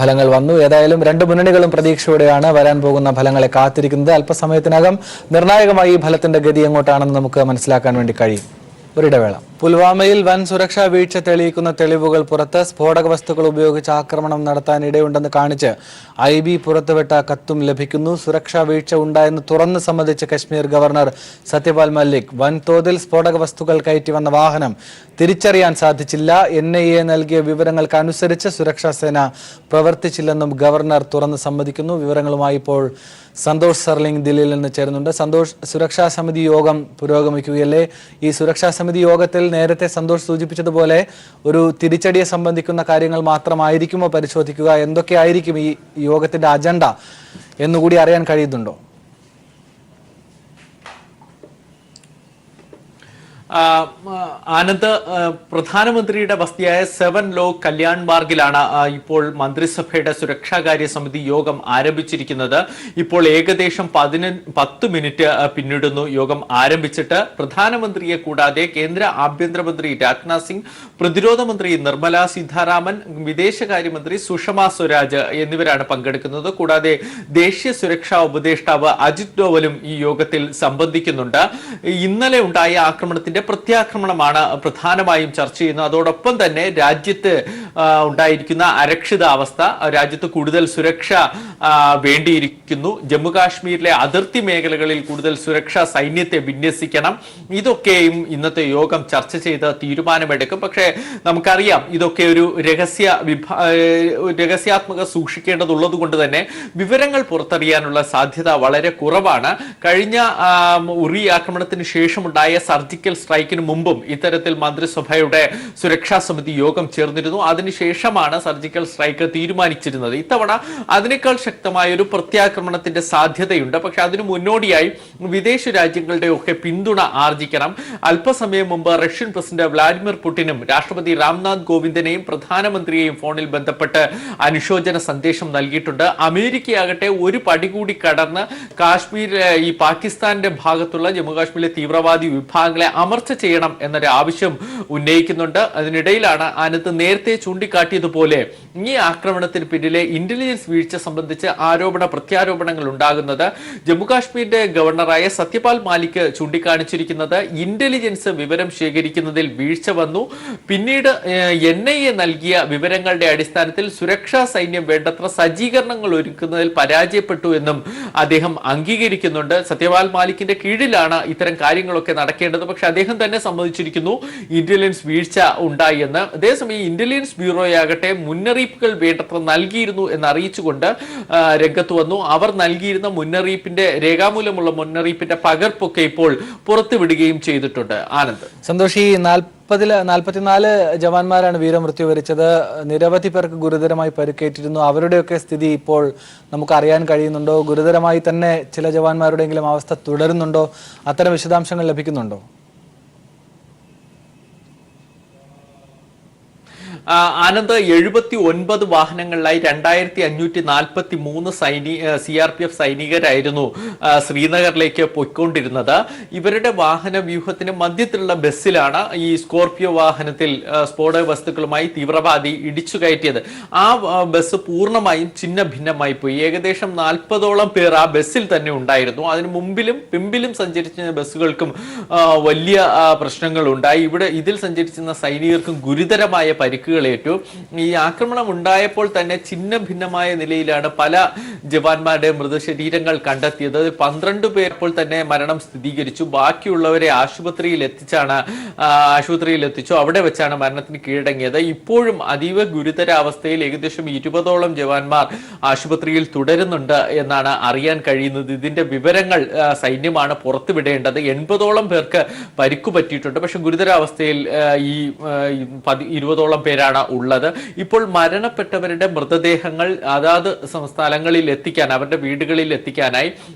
ഫലങ്ങൾ വന്നു. ഏതായാലും 2 മുന്നണികളും പ്രതീക്ഷയോടെയാണ് വരാൻ പോകുന്ന ഫലങ്ങളെ കാത്തിരിക്കുന്നത്. അല്പസമയത്തിനകം നിർണായകമായി ഈ ഫലത്തിന്റെ ഗതി എങ്ങോട്ടാണെന്ന് നമുക്ക് മനസ്സിലാക്കാൻ വേണ്ടി കഴിയും. ഒരിടവേള. പുൽവാമയിൽ വൻ സുരക്ഷാ വീഴ്ച തെളിയിക്കുന്ന തെളിവുകൾ പുറത്ത്. സ്ഫോടക വസ്തുക്കൾ ഉപയോഗിച്ച് ആക്രമണം നടത്താൻ ഇടയുണ്ടെന്ന് കാണിച്ച് IB പുറത്തുവിട്ട കത്തും ലഭിക്കുന്നു. സുരക്ഷാ വീഴ്ച ഉണ്ടായെന്ന് തുറന്ന് സമ്മതിച്ച കശ്മീർ ഗവർണർ സത്യപാൽ മല്ലിക് വൻതോതിൽ സ്ഫോടക വസ്തുക്കൾ കയറ്റി വന്ന വാഹനം തിരിച്ചറിയാൻ സാധിച്ചില്ല. NIA നൽകിയ വിവരങ്ങൾക്കനുസരിച്ച് സുരക്ഷാ സേന പ്രവർത്തിച്ചില്ലെന്നും ഗവർണർ തുറന്ന് സമ്മതിക്കുന്നു. വിവരങ്ങളുമായി ഇപ്പോൾ സന്തോഷ് സർലിംഗ് ദില്ലിയിൽ നിന്ന് ചേരുന്നുണ്ട്. സന്തോഷ്, സുരക്ഷാ സമിതി യോഗം പുരോഗമിക്കുകയല്ലേ? ഈ സുരക്ഷാ സമിതി യോഗത്തിൽ നേരത്തെ സന്തോഷ് സൂചിപ്പിച്ചതുപോലെ ഒരു തിരിച്ചടിയെ സംബന്ധിക്കുന്ന കാര്യങ്ങൾ മാത്രമായിരിക്കുമോ പരിശോധിക്കുക? എന്തൊക്കെയായിരിക്കും ഈ യോഗത്തിന്റെ അജണ്ട എന്നുകൂടി അറിയാൻ കഴിയുന്നുണ്ടോ? ആനന്ദ്, പ്രധാനമന്ത്രിയുടെ വസതിയായ 7 ലോക് കല്യാൺ മാർഗിലാണ് ഇപ്പോൾ മന്ത്രിസഭയുടെ സുരക്ഷാകാര്യ സമിതി യോഗം ആരംഭിച്ചിരിക്കുന്നത്. ഇപ്പോൾ ഏകദേശം 10 മിനിറ്റ് പിന്നിടുന്നു യോഗം ആരംഭിച്ചിട്ട്. പ്രധാനമന്ത്രിയെ കൂടാതെ കേന്ദ്ര ആഭ്യന്തരമന്ത്രി രാജ്നാഥ് സിംഗ്, പ്രതിരോധ മന്ത്രി നിർമ്മല സീതാരാമൻ, വിദേശകാര്യമന്ത്രി സുഷമ സ്വരാജ് എന്നിവരാണ് പങ്കെടുക്കുന്നത്. കൂടാതെ ദേശീയ സുരക്ഷാ ഉപദേഷ്ടാവ് അജിത് ഡോവലും ഈ യോഗത്തിൽ സംബന്ധിക്കുന്നുണ്ട്. ഇന്നലെ ഉണ്ടായ ആക്രമണത്തിന്റെ പ്രത്യാക്രമണമാണ് പ്രധാനമായും ചർച്ച ചെയ്യുന്നത്. അതോടൊപ്പം തന്നെ രാജ്യത്ത് ഉണ്ടായിരിക്കുന്ന അരക്ഷിതാവസ്ഥ, രാജ്യത്ത് കൂടുതൽ സുരക്ഷ വേണ്ടിയിരിക്കുന്നു, ജമ്മുകാശ്മീരിലെ അതിർത്തി മേഖലകളിൽ കൂടുതൽ സുരക്ഷാ സൈന്യത്തെ വിന്യസിക്കണം, ഇതൊക്കെയും ഇന്നത്തെ യോഗം ചർച്ച ചെയ്ത് തീരുമാനമെടുക്കും. പക്ഷേ നമുക്കറിയാം ഇതൊക്കെ ഒരു രഹസ്യാത്മക സൂക്ഷിക്കേണ്ടതുള്ളത് കൊണ്ട് തന്നെ വിവരങ്ങൾ പുറത്തറിയാനുള്ള സാധ്യത വളരെ കുറവാണ്. കഴിഞ്ഞ ഉറി ആക്രമണത്തിന് ശേഷമുണ്ടായ സർജിക്കൽ സ്ട്രൈക്കിന് മുമ്പും ഇത്തരത്തിൽ മന്ത്രിസഭയുടെ സുരക്ഷാ സമിതി യോഗം ചേർന്നിരുന്നു. അതിനുശേഷമാണ് സർജിക്കൽ സ്ട്രൈക്ക് തീരുമാനിച്ചിരുന്നത്. ഇത്തവണ അതിനേക്കാൾ ശക്തമായ ഒരു പ്രത്യാക്രമണത്തിന്റെ സാധ്യതയുണ്ട്. പക്ഷെ അതിനു മുന്നോടിയായി വിദേശ രാജ്യങ്ങളുടെ ഒക്കെ പിന്തുണ ആർജിക്കണം. അല്പസമയം മുമ്പ് റഷ്യൻ പ്രസിഡന്റ് വ്ളാഡിമിർ പുടിനും രാഷ്ട്രപതി രാംനാഥ് കോവിന്ദിനെയും പ്രധാനമന്ത്രിയെയും ഫോണിൽ ബന്ധപ്പെട്ട് അനുശോചന സന്ദേശം നൽകിയിട്ടുണ്ട്. അമേരിക്കയാകട്ടെ ഒരു പടി കൂടി കടന്ന് കാശ്മീർ, ഈ പാകിസ്ഥാന്റെ ഭാഗത്തുള്ള ജമ്മുകാശ്മീരിലെ തീവ്രവാദി വിഭാഗങ്ങളെ അമർച്ച ചെയ്യണം എന്നൊരു ആവശ്യം ഉന്നയിക്കുന്നുണ്ട്. അതിനിടയിലാണ് ആനന്ദ് നേരത്തെ ചൂണ്ടിക്കാട്ടിയതുപോലെ ഈ ആക്രമണത്തിന് പിന്നിലെ ഇന്റലിജൻസ് വീഴ്ച സംബന്ധിച്ച് ആരോപണ പ്രത്യാരോപണങ്ങൾ ഉണ്ടാകുന്നത്. ജമ്മുകാശ്മീരിന്റെ ഗവർണറായ സത്യപാൽ മാലിക് ചൂണ്ടിക്കാണിച്ചിരിക്കുന്നത് ഇന്റലിജൻസ് വിവരം ശേഖരിക്കുന്നതിൽ വീഴ്ച വന്നു, പിന്നീട് NIA നൽകിയ വിവരങ്ങളുടെ അടിസ്ഥാനത്തിൽ സുരക്ഷാ സൈന്യം വേണ്ടത്ര സജ്ജീകരണങ്ങൾ ഒരുക്കുന്നതിൽ പരാജയപ്പെട്ടു എന്നും അദ്ദേഹം അംഗീകരിക്കുന്നുണ്ട്. സത്യപാൽ മാലിക്കിന്റെ കീഴിലാണ് ഇത്തരം കാര്യങ്ങളൊക്കെ നടക്കേണ്ടത്. പക്ഷെ അദ്ദേഹം തന്നെ സമ്മതിച്ചിരിക്കുന്നു ഇന്റലിജൻസ് വീഴ്ച ഉണ്ടായി എന്ന്. അതേസമയം ഇന്റലിജൻസ് ബ്യൂറോയാകട്ടെ മുന്നറിയിപ്പുകൾ വേണ്ടത്ര നൽകിയിരുന്നു എന്ന് അറിയിച്ചുകൊണ്ട് രംഗത്ത് വന്നു. അവർ നൽകിയിരുന്ന മുന്നറിയിപ്പിന്റെ രേഖാമൂലമുള്ള മുന്നറിയിപ്പിന്റെ പകർപ്പൊക്കെ ഇപ്പോൾ പുറത്തുവിടുകയും ചെയ്തിട്ടുണ്ട്. ആനന്ദ്, സന്തോഷ്, ഈ 44 ജവാന്മാരാണ് വീരമൃത്യു വരിച്ചത്. നിരവധി പേർക്ക് ഗുരുതരമായി പരിക്കേറ്റിരുന്നു. അവരുടെയൊക്കെ സ്ഥിതി ഇപ്പോൾ നമുക്ക് അറിയാൻ കഴിയുന്നുണ്ടോ? ഗുരുതരമായി തന്നെ ചില ജവാന്മാരുടെയെങ്കിലും അവസ്ഥ തുടരുന്നുണ്ടോ? അത്തരം വിശദാംശങ്ങൾ ലഭിക്കുന്നുണ്ടോ? ആനന്ദ്, 79 വാഹനങ്ങളിലായി 2543 CRPF സൈനികരായിരുന്നു ശ്രീനഗറിലേക്ക് പോയിക്കൊണ്ടിരുന്നത്. ഇവരുടെ വാഹന വ്യൂഹത്തിന് മധ്യത്തിലുള്ള ബസ്സിലാണ് ഈ സ്കോർപിയോ വാഹനത്തിൽ സ്ഫോടക വസ്തുക്കളുമായി തീവ്രവാദി ഇടിച്ചു കയറ്റിയത്. ആ ബസ് പൂർണ്ണമായും ഛിന്ന ഭിന്നമായി പോയി. ഏകദേശം 40ഓളം പേർ ആ ബസ്സിൽ തന്നെ ഉണ്ടായിരുന്നു. അതിന് മുമ്പിലും പിമ്പിലും സഞ്ചരിച്ച ബസ്സുകൾക്കും വലിയ പ്രശ്നങ്ങൾ ഉണ്ടായി. ഇതിൽ സഞ്ചരിച്ചിരുന്ന സൈനികർക്കും ഗുരുതരമായ പരിക്കുകളേറ്റു. ഈ ആക്രമണം ഉണ്ടായപ്പോൾ തന്നെ ഛിന്ന ഭിന്നമായ നിലയിലാണ് പല ജവാന്മാരുടെ മൃതശരീരങ്ങൾ കണ്ടെത്തിയത്. 12 പേർ തന്നെ മരണം സ്ഥിരീകരിച്ചു. ബാക്കിയുള്ളവരെ ആശുപത്രിയിൽ എത്തിച്ചു. അവിടെ വെച്ചാണ് മരണത്തിന് കീഴടങ്ങിയത്. ഇപ്പോഴും അതീവ ഗുരുതരാവസ്ഥയിൽ ഏകദേശം 20ഓളം ജവാന്മാർ ആശുപത്രിയിൽ തുടരുന്നുണ്ട് എന്നാണ് അറിയാൻ കഴിയുന്നത്. ഇതിന്റെ വിവരങ്ങൾ സൈന്യമാണ് പുറത്തുവിടേണ്ടത്. 80ഓളം പേർക്ക് പരിക്കു പറ്റിയിട്ടുണ്ട്. പക്ഷെ ഗുരുതരാവസ്ഥയിൽ ഈ 20ഓളം പേരാണ് ഉള്ളത്. ഇപ്പോൾ മരണപ്പെട്ടവരുടെ മൃതദേഹങ്ങൾ അതാത് സംസ്ഥാനങ്ങളിൽ എത്തിക്കാൻ, അവരുടെ വീടുകളിൽ എത്തിക്കാനായി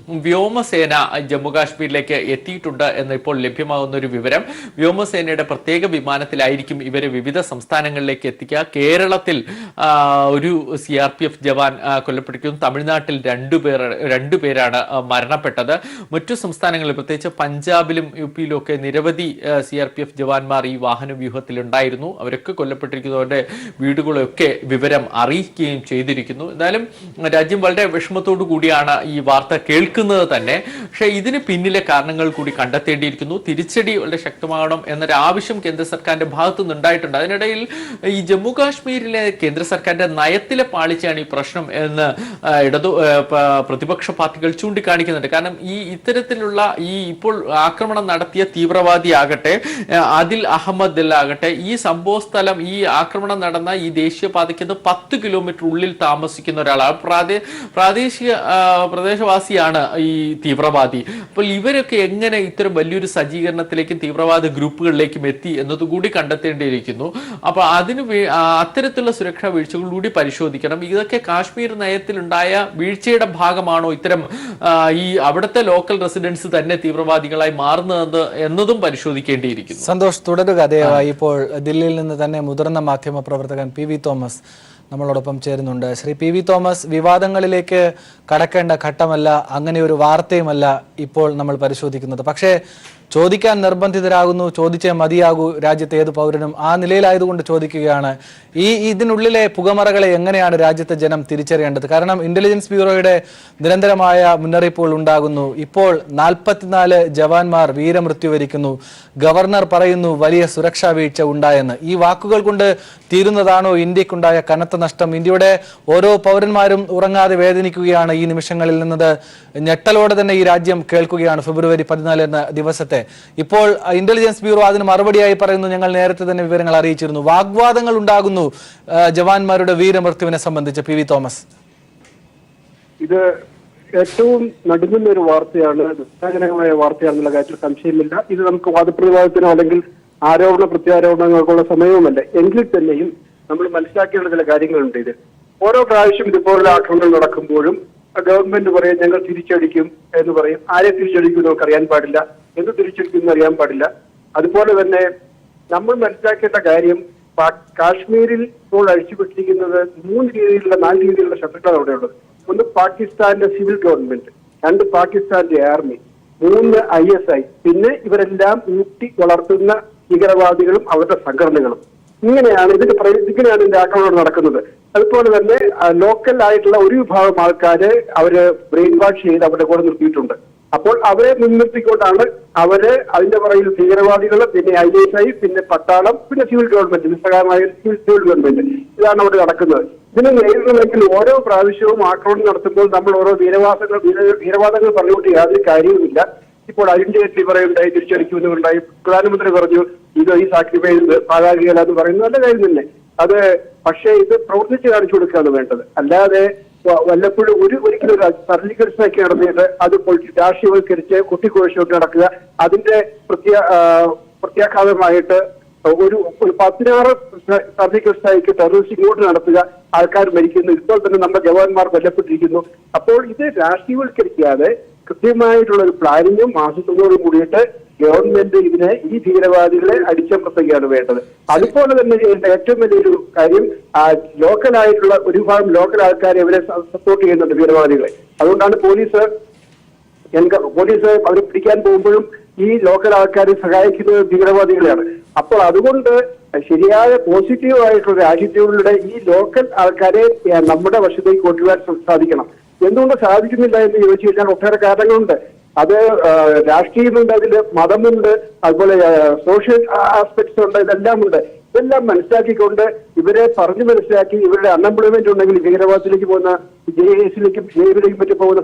വ്യോമസേന ജമ്മുകാശ്മീരിലേക്ക് എത്തിയിട്ടുണ്ട് എന്ന് ഇപ്പോൾ ലഭ്യമാകുന്ന ഒരു വിവരം. വ്യോമസേനയുടെ പ്രത്യേക വിമാനത്തിലായിരിക്കും ഇവരെ വിവിധ സംസ്ഥാനങ്ങളിലേക്ക് എത്തിക്കുക. കേരളത്തിൽ ഒരു CRPF ജവാൻ കൊല്ലപ്പെട്ടിരിക്കുന്നു. തമിഴ്നാട്ടിൽ 2 പേരാണ് മരണപ്പെട്ടത്. മറ്റു സംസ്ഥാനങ്ങളിൽ പ്രത്യേകിച്ച് പഞ്ചാബിലും UPയിലും ഒക്കെ നിരവധി CRPF ജവാന്മാർ ഈ വാഹന വ്യൂഹത്തിൽ ഉണ്ടായിരുന്നു. അവരൊക്കെ കൊല്ലപ്പെട്ടിരിക്കുന്നവരുടെ വീടുകളൊക്കെ വിവരം അറിയിക്കുകയും ചെയ്തിരിക്കുന്നു. എന്തായാലും രാജ്യം വളരെ വിഷമത്തോടു കൂടിയാണ് ഈ വാർത്ത കേൾക്കുന്നത് തന്നെ. പക്ഷേ ഇതിന് പിന്നിലെ കാരണങ്ങൾ കൂടി കണ്ടെത്തേണ്ടിയിരിക്കുന്നു. തിരിച്ചടി വളരെ ശക്തമാകണം എന്നൊരു ആവശ്യം കേന്ദ്ര സർക്കാരിന്റെ ഭാഗത്തു നിന്നുണ്ടായിട്ടുണ്ട്. അതിനിടയിൽ ഈ ജമ്മു കാശ്മീരിലെ കേന്ദ്ര സർക്കാരിന്റെ നയത്തിലെ പാളിച്ചയാണ് ഈ പ്രശ്നം എന്ന് പ്രതിപക്ഷ പാർട്ടികൾ ചൂണ്ടിക്കാണിക്കുന്നുണ്ട്. കാരണം ഇത്തരത്തിലുള്ള ഇപ്പോൾ ആക്രമണം നടത്തിയ തീവ്രവാദി ആകട്ടെ, ആദിൽ അഹമ്മദ് ആകട്ടെ, ഈ സംഭവ സ്ഥലം, ഈ ആക്രമണം നടന്ന ഈ ദേശീയപാതയ്ക്ക് 10 കിലോമീറ്റർ ഉള്ളിൽ താമസിക്കുന്ന ഒരാളാണ്. പ്രാദേശിക പ്രദേശവാസിയാണ് ഈ തീവ്രവാദി. അപ്പോൾ ഇവരൊക്കെ എങ്ങനെ ഇത്തരം വലിയൊരു സജ്ജീകരണത്തിലേക്കും തീവ്രവാദ ഗ്രൂപ്പുകളിലേക്കും എത്തി എന്നതുകൂടി കണ്ടെത്തേണ്ടിയിരിക്കുന്നു. അപ്പൊ അത്തരത്തിലുള്ള സുരക്ഷാ വീഴ്ചകൾ കൂടി പരിശോധിക്കണം. ഇതൊക്കെ കാശ്മീർ നയത്തിലുണ്ടായ വീഴ്ചയുടെ ഭാഗമാണോ ഇത്തരം ഈ അവിടുത്തെ ലോക്കൽ റെസിഡൻസ് തന്നെ തീവ്രവാദികളായി മാറുന്നത് എന്നതും പരിശോധിക്കേണ്ടിയിരിക്കുന്നു. സന്തോഷ്, തുടരുക ദയവായി. ഇപ്പോൾ ദില്ലിയിൽ നിന്ന് തന്നെ മുതിർന്ന മാധ്യമ പ്രവർത്തകൻ PV തോമസ് നമ്മളോടൊപ്പം ചേരുന്നുണ്ട്. ശ്രീ PV തോമസ്, വിവാദങ്ങളിലേക്ക് കടക്കേണ്ട ഘട്ടമല്ല, അങ്ങനെ ഒരു വാർത്തയുമല്ല ഇപ്പോൾ നമ്മൾ പരിശോധിക്കുന്നത്. പക്ഷേ ചോദിക്കാൻ നിർബന്ധിതരാകുന്നു, ചോദിച്ചേ മതിയാകൂ രാജ്യത്തെ ഏത് പൗരനും. ആ നിലയിലായതുകൊണ്ട് ചോദിക്കുകയാണ്, ഇതിനുള്ളിലെ പുകമറകളെ എങ്ങനെയാണ് രാജ്യത്തെ ജനം തിരിച്ചറിയേണ്ടത്? കാരണം ഇന്റലിജൻസ് ബ്യൂറോയുടെ നിരന്തരമായ മുന്നറിയിപ്പുകൾ ഉണ്ടാകുന്നു. ഇപ്പോൾ 44 ജവാന്മാർ വീരമൃത്യു വരിക്കുന്നു. ഗവർണർ പറയുന്നു വലിയ സുരക്ഷാ വീഴ്ച ഉണ്ടായെന്ന്. ഈ വാക്കുകൾ കൊണ്ട് തീരുന്നതാണോ ഇന്ത്യക്കുണ്ടായ കനത്ത നഷ്ടം? ഇന്ത്യയുടെ ഓരോ പൗരന്മാരും ഉറങ്ങാതെ വേദനിക്കുകയാണ് ഈ നിമിഷങ്ങളിൽ നിന്നത്. ഞെട്ടലോടെ തന്നെ ഈ രാജ്യം കേൾക്കുകയാണ് ഫെബ്രുവരി 14 എന്ന ദിവസത്തെ. ഇപ്പോൾ ഇന്റലിജൻസ് ബ്യൂറോ അതിന് മറുപടിയായി പറയുന്നു, ഞങ്ങൾ നേരത്തെ തന്നെ വിവരങ്ങൾ അറിയിച്ചിരുന്നു. വാഗ്വാദങ്ങൾ ഉണ്ടാകുന്നു ജവാന്മാരുടെ വീരമൃത്യുവിനെ സംബന്ധിച്ച്. PV തോമസ്, ഇത് ഏറ്റവും നടുങ്ങുന്ന ഒരു വാർത്തയാണ്, ദുഃഖജനകമായ വാർത്തയാണെന്നുള്ള കാര്യത്തിൽ സംശയമില്ല. ഇത് നമുക്ക് വാദപ്രതിവാദത്തിനോ അല്ലെങ്കിൽ ആരോപണ പ്രത്യാരോപണങ്ങൾക്കുള്ള സമയവുമല്ല. എങ്കിൽ തന്നെയും നമ്മൾ മനസ്സിലാക്കേണ്ട ചില കാര്യങ്ങളുണ്ട്. ഇത് ഓരോ പ്രാവശ്യം ഇതുപോലുള്ള ആക്രമണം നടക്കുമ്പോഴും ഗവൺമെന്റ് പറയും ഞങ്ങൾ തിരിച്ചടിക്കും എന്ന് പറയും. ആരെ തിരിച്ചടിക്കും നമുക്ക് അറിയാൻ പാടില്ല, എന്ത് തിരിച്ചടിക്കും എന്ന് അറിയാൻ പാടില്ല. അതുപോലെ തന്നെ നമ്മൾ മനസ്സിലാക്കേണ്ട കാര്യം, കാശ്മീരിൽ ഇപ്പോൾ അഴിച്ചുവിട്ടിരിക്കുന്നത് 4 രീതിയിലുള്ള ശത്രുക്കളാണ് അവിടെയുള്ളത്. ഒന്ന് പാകിസ്ഥാന്റെ സിവിൽ ഗവൺമെന്റ്, 2 പാകിസ്ഥാന്റെ ആർമി, 3 ISI, പിന്നെ ഇവരെല്ലാം ഊട്ടി വളർത്തുന്ന ഭീകരവാദികളും അവരുടെ സംഘടനകളും. ഇങ്ങനെയാണ് ഇതിന്റെ ആക്രമണം നടക്കുന്നത്. അതുപോലെ തന്നെ ലോക്കൽ ആയിട്ടുള്ള ഒരു വിഭാഗം ആൾക്കാര് അവര് ബ്രെയിൻ വാഷ് ചെയ്ത് അവരുടെ കൂടെ നിർത്തിയിട്ടുണ്ട്. അപ്പോൾ അവരെ മുൻനിർത്തിക്കൊണ്ടാണ് അവര് അതിന്റെ പുറകിൽ ഭീകരവാദികൾ, പിന്നെ ISI, പിന്നെ പട്ടാളം, പിന്നെ സിവിൽ ഗവൺമെന്റ്, നിസ്സഹായമായ സിവിൽ ഗവൺമെന്റ്, ഇതാണ് അവിടെ നടക്കുന്നത്. ഇതിനെ നേരിടണമെങ്കിൽ ഓരോ പ്രാവശ്യവും ആക്രമണം നടത്തുമ്പോൾ നമ്മൾ ഓരോ വീരവാദങ്ങൾ പറഞ്ഞുകൊണ്ട് യാതൊരു കാര്യവുമില്ല. ഇപ്പോൾ അരുൺ ജെയ്റ്റ്ലി പറയുണ്ടായി തിരിച്ചടിക്കുന്നുണ്ടായി, പ്രധാനമന്ത്രി പറഞ്ഞു ഇത് ഈ സാക്രിഫൈസ് പാകാകികല എന്ന് പറയുന്നത് നല്ല കാര്യം തന്നെ. അത് പക്ഷേ ഇത് പ്രവർത്തിച്ച് കാണിച്ചു കൊടുക്കുകയാണ് വേണ്ടത്. അല്ലാതെ വല്ലപ്പോഴും ഒരിക്കലും സർജിക്കൽ സ്ട്രൈക്ക് നടത്തിയിട്ട് അത് രാഷ്ട്രീയവൽക്കരിച്ച് കുട്ടിക്കുഴച്ചുകൊണ്ട് നടക്കുക, അതിന്റെ പ്രത്യാഘാതമായിട്ട് ഒരു 16 സർജിക്കൽ സ്ട്രൈക്ക് ടെററിസ്റ്റ് ഇങ്ങോട്ട് നടത്തുക, ആൾക്കാർ മരിക്കുന്നു, ഇപ്പോൾ തന്നെ നമ്മുടെ ജവാന്മാർ കൊല്ലപ്പെട്ടിരിക്കുന്നു. അപ്പോൾ ഇത് രാഷ്ട്രീയവൽക്കരിക്കാതെ കൃത്യമായിട്ടുള്ള ഒരു പ്ലാനിങ്ങും ആസൂത്രണത്തോടും കൂടിയിട്ട് ഗവൺമെന്റ് ഈ ഭീകരവാദികളെ അടിച്ചമർത്തുകയാണ് വേണ്ടത്. അതുപോലെ തന്നെ ഏറ്റവും വലിയൊരു കാര്യം, ലോക്കലായിട്ടുള്ള ഒരു വിഭാഗം ലോക്കൽ ആൾക്കാരെ അവരെ സപ്പോർട്ട് ചെയ്യുന്നുണ്ട് ഭീകരവാദികളെ. അതുകൊണ്ടാണ് പോലീസ് അവരെ പിടിക്കാൻ പോകുമ്പോഴും ഈ ലോക്കൽ ആൾക്കാരെ സഹായിക്കുന്നത് ഭീകരവാദികളെയാണ്. അപ്പോൾ അതുകൊണ്ട് ശരിയായ പോസിറ്റീവ് ആയിട്ടുള്ള ആറ്റിറ്റ്യൂഡിലൂടെ ഈ ലോക്കൽ ആൾക്കാരെ നമ്മുടെ വശത്തേക്ക് കൊണ്ടുവരാൻ സാധിക്കണം. എന്തുകൊണ്ട് സാധിക്കുന്നില്ല എന്ന് ചോദിച്ചു കഴിഞ്ഞാൽ ഒട്ടേറെ കാരണങ്ങളുണ്ട്. അത് രാഷ്ട്രീയമുണ്ട്, അതില് മതമുണ്ട്, അതുപോലെ സോഷ്യൽ ആസ്പെക്ട്സ് ഉണ്ട്, ഇതെല്ലാം ഉണ്ട്. ഇതെല്ലാം മനസ്സിലാക്കിക്കൊണ്ട് ഇവരെ പറഞ്ഞു മനസ്സിലാക്കി ഇവരുടെ അൺഎംപ്ലോയ്മെന്റ് ഉണ്ടെങ്കിൽ ഭീകരവാദത്തിലേക്ക് പോകുന്ന ജയിലിലേക്കും മറ്റും പോകുന്ന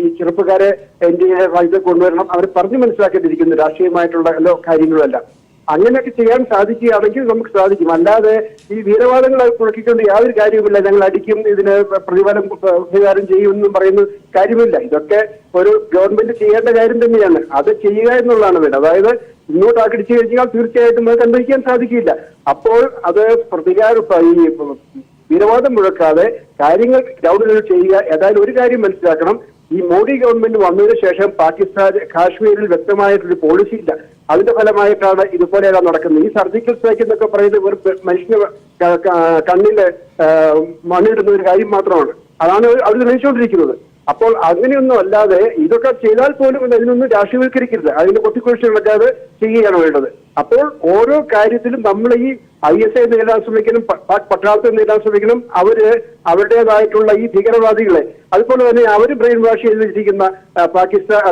ഈ ചെറുപ്പക്കാരെ ഇന്ത്യയിലെ കൊണ്ടുവരണം. അവരെ പറഞ്ഞു മനസ്സിലാക്കേണ്ടിയിരിക്കുന്നു രാഷ്ട്രീയമായിട്ടുള്ള കാര്യങ്ങളെല്ലാം. അങ്ങനെയൊക്കെ ചെയ്യാൻ സാധിക്കുകയാണെങ്കിൽ നമുക്ക് സാധിക്കും. അല്ലാതെ ഈ വീരവാദങ്ങൾ കുഴക്കിക്കൊണ്ട് യാതൊരു കാര്യവുമില്ല, ഞങ്ങൾ അടിക്കും, ഇതിന് പ്രതിഫലം കൈകാര്യം ചെയ്യുമെന്നും പറയുന്ന കാര്യമില്ല. ഇതൊക്കെ ഒരു ഗവൺമെന്റ് ചെയ്യേണ്ട കാര്യം തന്നെയാണ്. അത് ചെയ്യുക എന്നുള്ളതാണ് വേണ്ടത്. അതായത് ഇങ്ങോട്ട് ആക്രമിച്ചു കഴിഞ്ഞാൽ തീർച്ചയായിട്ടും അത് കണ്ടുപിടിക്കാൻ സാധിക്കില്ല. അപ്പോൾ അത് ഈ വീരവാദം മുഴക്കാതെ കാര്യങ്ങൾ ഗ്രൗണ്ടിൽ ചെയ്യുക. ഏതായാലും ഒരു കാര്യം മനസ്സിലാക്കണം, ഈ മോഡി ഗവൺമെന്റ് വന്നതിന് ശേഷം കാശ്മീരിൽ വ്യക്തമായിട്ടൊരു പോളിസി ഇല്ല. അതിന്റെ ഫലമായിട്ടാണ് ഇതുപോലെയെല്ലാം നടക്കുന്നത്. ഈ സർജിക്കൽ സ്ട്രൈക്ക് എന്നൊക്കെ പറയുന്നത് ഒരു മനുഷ്യന് കണ്ണില് മണ്ണിടുന്ന ഒരു കാര്യം മാത്രമാണ്. അതാണ് അവർ തെളിയിച്ചുകൊണ്ടിരിക്കുന്നത്. അപ്പോൾ അങ്ങനെയൊന്നും അല്ലാതെ ഇതൊക്കെ ചെയ്താൽ പോലും അതിനൊന്നും രാഷ്ട്രീയവൽക്കരിക്കരുത്, അതിന്റെ കൊത്തിക്കുഴിച്ചുകളൊക്കെ ചെയ്യുകയാണ് വേണ്ടത്. അപ്പോൾ ഓരോ കാര്യത്തിലും നമ്മൾ ഈ ISI നേരിടാൻ ശ്രമിക്കണം, പട്ടാളത്തെ നേരിടാൻ ശ്രമിക്കണം. അവരുടേതായിട്ടുള്ള ഈ ഭീകരവാദികളെ, അതുപോലെ തന്നെ അവർ ബ്രെയിൻ വാഷ് ചെയ്തിരിക്കുന്ന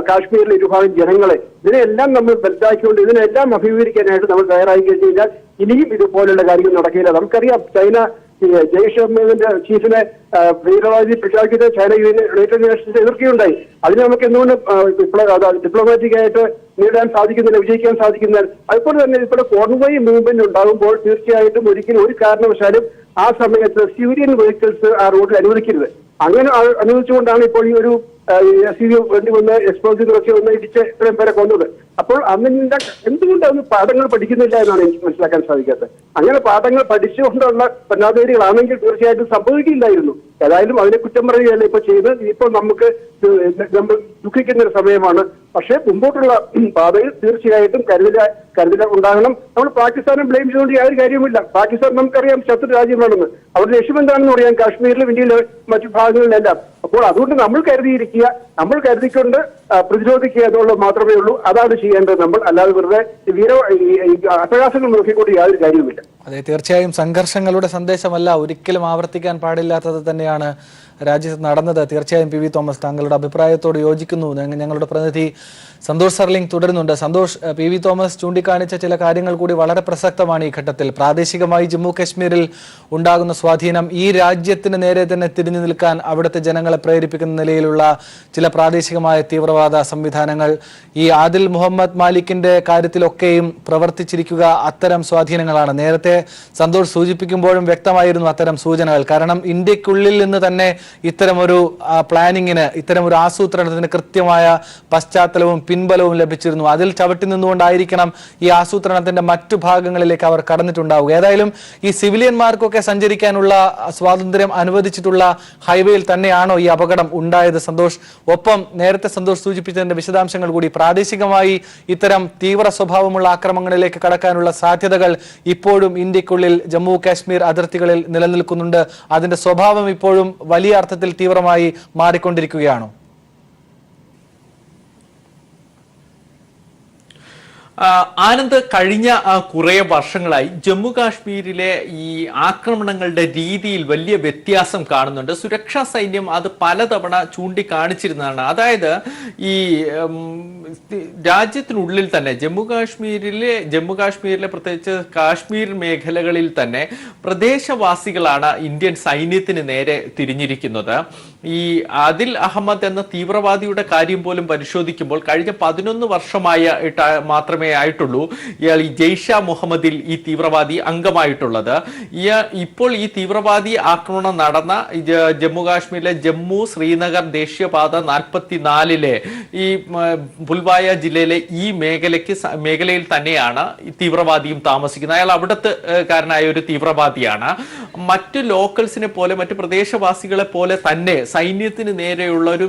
കാശ്മീരിലെ ഒരു വിഭാഗം ജനങ്ങളെ, ഇതിനെല്ലാം നമ്മൾ മനസ്സിലാക്കിക്കൊണ്ട് ഇതിനെല്ലാം അഭിമുഖീകരിക്കാനായിട്ട് നമ്മൾ തയ്യാറായി കഴിഞ്ഞു കഴിഞ്ഞാൽ ഇനിയും ഇതുപോലുള്ള കാര്യങ്ങൾ നടക്കില്ല. നമുക്കറിയാം, ചൈന ജെയ്ഷ് മുഹമ്മദിന്റെ ചീഫിനെ ഭീകരവാദി പ്രഖ്യാപിച്ചത് ചൈന യുണൈറ്റഡ് നേഷൻസ് എതിർക്കുകയുണ്ടായി. അതിനെ നമുക്ക് എന്തുകൊണ്ട് ഡിപ്ലോമാറ്റിക് ആയിട്ട് നേടാൻ സാധിക്കുന്നില്ല, വിജയിക്കാൻ സാധിക്കുന്നില്ല? അതുപോലെ തന്നെ ഇവിടെ കോൺവോയ് മൂവ്മെന്റ് ഉണ്ടാകുമ്പോൾ തീർച്ചയായിട്ടും ഒരിക്കലും ഒരു കാരണവശാലും ആ സമയത്ത് സിവിലിയൻ വെഹിക്കിൾസ് ആ റോഡിൽ അനുവദിക്കരുത്. അങ്ങനെ അനുവദിച്ചുകൊണ്ടാണ് ഇപ്പോൾ ഈ ഒരു SUV വേണ്ടി വന്ന് എക്സ്പ്ലോസീവ് വന്ന് ഇടിച്ച് ഇത്രയും പേരെ കൊന്നത്. അപ്പോൾ അതിന്റെ എന്തുകൊണ്ട് അന്ന് പാഠങ്ങൾ പഠിക്കുന്നില്ല എന്നാണ് എനിക്ക് മനസ്സിലാക്കാൻ സാധിക്കാത്തത്. അങ്ങനെ പാഠങ്ങൾ പഠിച്ചുകൊണ്ടുള്ള ഭരണാധികാരികളാണെങ്കിൽ തീർച്ചയായിട്ടും സംഭവിക്കില്ലായിരുന്നു. ഏതായാലും അതിനെ കുറ്റം പറയുകയല്ല ഇപ്പോൾ ചെയ്യുന്നത്. ഇപ്പോൾ നമുക്ക് നമ്മൾ ദുഃഖിക്കുന്ന ഒരു സമയമാണ്. പക്ഷേ മുമ്പോട്ടുള്ള പാതയിൽ തീർച്ചയായിട്ടും കരുതൽ ഉണ്ടാകണം. നമ്മൾ പാകിസ്ഥാനെ ബ്ലെയിം ചെയ്തുകൊണ്ട് യാതൊരു കാര്യവുമില്ല. പാകിസ്ഥാൻ നമുക്കറിയാം ശത്രു രാജ്യമാണെന്ന്. അവരുടെ ലക്ഷ്യം എന്താണെന്ന് അറിയാം, കാശ്മീരിലും ഇന്ത്യയിലെ മറ്റു ഭാഗങ്ങളിലെല്ലാം. അപ്പോൾ അതുകൊണ്ട് നമ്മൾ കരുതിയിരിക്കുക, നമ്മൾ കരുതിക്കൊണ്ട് പ്രതിരോധിക്കുക എന്നുള്ളത് മാത്രമേ ഉള്ളൂ. അതാണ് ചെയ്യേണ്ടത് നമ്മൾ. അല്ലാതെ വെറുതെ അട്ടഹാസങ്ങൾ നോക്കിക്കൊണ്ട് യാതൊരു കാര്യവുമില്ല. അതെ, തീർച്ചയായും സംഘർഷങ്ങളുടെ സന്ദേശമല്ല, ഒരിക്കലും ആവർത്തിക്കാൻ പാടില്ലാത്തത് തന്നെയാണ് രാജ്യത്ത് നടന്നത്. തീർച്ചയായും PV തോമസ് താങ്കളുടെ അഭിപ്രായത്തോട് യോജിക്കുന്നു. ഞങ്ങളുടെ പ്രതിനിധി സന്തോഷ് സർലിംഗ് തുടരുന്നുണ്ട്. സന്തോഷ്, PV തോമസ് ചൂണ്ടിക്കാണിച്ച ചില കാര്യങ്ങൾ കൂടി വളരെ പ്രസക്തമാണ് ഈ ഘട്ടത്തിൽ. പ്രാദേശികമായി ജമ്മു കശ്മീരിൽ ഉണ്ടാകുന്ന സ്വാധീനം ഈ രാജ്യത്തിന് നേരെ തന്നെ തിരിഞ്ഞു നിൽക്കാൻ അവിടുത്തെ ജനങ്ങളെ പ്രേരിപ്പിക്കുന്ന നിലയിലുള്ള ചില പ്രാദേശികമായ തീവ്രവാദ സംവിധാനങ്ങൾ, ഈ ആദിൽ മുഹമ്മദ് മാലിക്കിന്റെ കാര്യത്തിലൊക്കെയും പ്രവർത്തിച്ചിരിക്കുക അത്തരം സ്വാധീനങ്ങളാണ്. നേരത്തെ സന്തോഷ് സൂചിപ്പിക്കുമ്പോഴും വ്യക്തമായിരുന്നു അത്തരം സൂചനകൾ. കാരണം ഇന്ത്യക്കുള്ളിൽ നിന്ന് തന്നെ ഇത്തരമൊരു പ്ലാനിങ്ങിന്, ഇത്തരമൊരു ആസൂത്രണത്തിന് കൃത്യമായ പശ്ചാത്തലവും പിൻബലവും ലഭിച്ചിരുന്നു. അതിൽ ചവിട്ടി നിന്നുകൊണ്ടായിരിക്കണം ഈ ആസൂത്രണത്തിന്റെ മറ്റു ഭാഗങ്ങളിലേക്ക് അവർ കടന്നിട്ടുണ്ടാവുക. ഏതായാലും ഈ സിവിലിയന്മാർക്കൊക്കെ സഞ്ചരിക്കാനുള്ള സ്വാതന്ത്ര്യം അനുവദിച്ചിട്ടുള്ള ഹൈവേയിൽ തന്നെയാണോ ഈ അപകടം ഉണ്ടായത് സന്തോഷ്? ഒപ്പം നേരത്തെ സന്തോഷ് സൂചിപ്പിച്ചതിന്റെ വിശദാംശങ്ങൾ കൂടി, പ്രാദേശികമായി ഇത്തരം തീവ്ര സ്വഭാവമുള്ള ആക്രമണങ്ങളിലേക്ക് കടക്കാനുള്ള സാധ്യതകൾ ഇപ്പോഴും ഇന്ത്യക്കുള്ളിൽ ജമ്മു കാശ്മീർ അതിർത്തികളിൽ നിലനിൽക്കുന്നുണ്ട്. അതിന്റെ സ്വഭാവം ഇപ്പോഴും വലിയ അർത്ഥത്തിൽ തീവ്രമായി മാറിക്കൊണ്ടിരിക്കുകയാണോ? ആനന്ദ്, കഴിഞ്ഞ കുറെ വർഷങ്ങളായി ജമ്മു കാശ്മീരിലെ ഈ ആക്രമണങ്ങളുടെ രീതിയിൽ വലിയ വ്യത്യാസം കാണുന്നുണ്ട്. സുരക്ഷാ സൈന്യം അത് പലതവണ ചൂണ്ടിക്കാണിച്ചിരുന്നതാണ്. അതായത് ഈ രാജ്യത്തിനുള്ളിൽ തന്നെ ജമ്മു കാശ്മീരിലെ പ്രത്യേകിച്ച് കാശ്മീർ മേഖലകളിൽ തന്നെ പ്രദേശവാസികളാണ് ഇന്ത്യൻ സൈന്യത്തിന് നേരെ തിരിഞ്ഞിരിക്കുന്നത്. ഈ ആദിൽ അഹമ്മദ് എന്ന തീവ്രവാദിയുടെ കാര്യം പോലും പരിശോധിക്കുമ്പോൾ കഴിഞ്ഞ 11 വർഷമായിട്ട് മാത്രമേ ആയിട്ടുള്ളൂ ഇയാൾ ഈ ജെയ്ഷ മുഹമ്മദിൽ ഈ തീവ്രവാദി അംഗമായിട്ടുള്ളത്. ഇപ്പോൾ ഈ തീവ്രവാദി ആക്രമണം നടന്ന ജമ്മു കാശ്മീരിലെ ജമ്മു ശ്രീനഗർ ദേശീയപാത 44-ലെ ഈ പുൽവായ ജില്ലയിലെ ഈ മേഖലയിൽ തന്നെയാണ് ഈ തീവ്രവാദിയും താമസിക്കുന്നത്. അയാൾ അവിടുത്തെ കാരനായ ഒരു തീവ്രവാദിയാണ്. മറ്റു ലോക്കൽസിനെ പോലെ, മറ്റു പ്രദേശവാസികളെ പോലെ തന്നെ സൈന്യത്തിന് നേരെയുള്ള ഒരു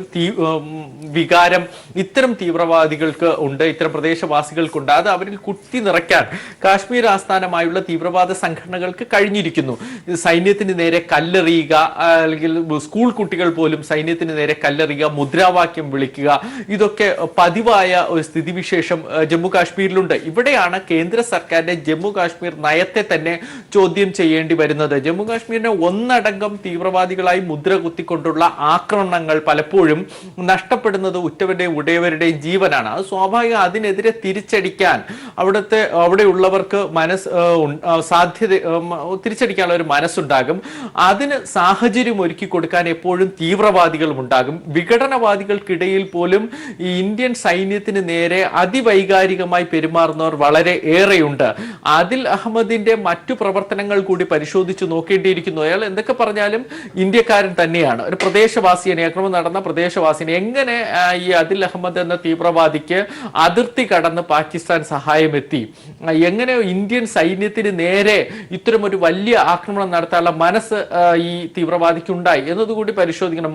വികാരം ഇത്തരം തീവ്രവാദികൾക്ക് ഉണ്ട്, ഇത്തരം പ്രദേശവാസികൾക്കുണ്ട്. അത് അവരിൽ കുത്തി നിറയ്ക്കാൻ കാശ്മീർ ആസ്ഥാനമായുള്ള തീവ്രവാദ സംഘടനകൾക്ക് കഴിഞ്ഞിരിക്കുന്നു. സൈന്യത്തിന് നേരെ കല്ലെറിയുക, അല്ലെങ്കിൽ സ്കൂൾ കുട്ടികൾ പോലും സൈന്യത്തിന് നേരെ കല്ലെറിയുക, മുദ്രാവാക്യം വിളിക്കുക, ഇതൊക്കെ പതിവായ ഒരു സ്ഥിതിവിശേഷം ജമ്മു കാശ്മീരിലുണ്ട്. ഇവിടെയാണ് കേന്ദ്ര സർക്കാരിന്റെ ജമ്മു കാശ്മീർ നയത്തെ തന്നെ ചോദ്യം ചെയ്യേണ്ടി വരുന്നത്. ജമ്മു കാശ്മീരിനെ ഒന്നടങ്കം തീവ്രവാദികളായി മുദ്ര കുത്തിക്കൊണ്ടുള്ള ആക്രമണങ്ങൾ പലപ്പോഴും നഷ്ടപ്പെടുന്നത് ഉറ്റവരുടെയും ഉടയവരുടെയും ജീവനാണ്. അത് സ്വാഭാവികം. അതിനെതിരെ തിരിച്ചടിക്കാൻ അവിടെയുള്ളവർക്ക് തിരിച്ചടിക്കാനുള്ള ഒരു മനസ്സുണ്ടാകും. അതിന് സാഹചര്യം ഒരുക്കി കൊടുക്കാൻ എപ്പോഴും തീവ്രവാദികളും ഉണ്ടാകും. വിഘടനവാദികൾക്കിടയിൽ പോലും ഈ ഇന്ത്യൻ സൈന്യത്തിന് നേരെ അതിവൈകാരികമായി പെരുമാറുന്നവർ വളരെ ഏറെയുണ്ട്. ആദിൽ അഹമ്മദിന്റെ മറ്റു പ്രവർത്തനങ്ങൾ കൂടി പരിശോധിച്ച് നോക്കേണ്ടിയിരിക്കുന്നു. അയാൾ എന്തൊക്കെ പറഞ്ഞാലും ഇന്ത്യക്കാരൻ തന്നെയാണ്, ഒരു പ്രദേശവാസിയെ, ആക്രമണം നടന്ന പ്രദേശവാസിനെ എങ്ങനെ ഈ ആദിൽ അഹമ്മദ് എന്ന തീവ്രവാദിക്ക് അതിർത്തി കടന്ന് പാകിസ്ഥാൻ സഹായമെത്തി, എങ്ങനെ ഇന്ത്യൻ സൈന്യത്തിന് നേരെ ഇത്തരമൊരു വലിയ ആക്രമണം നടത്താനുള്ള മനസ്സ് ഈ തീവ്രവാദിക്ക് ഉണ്ടായി എന്നതുകൂടി പരിശോധിക്കണം.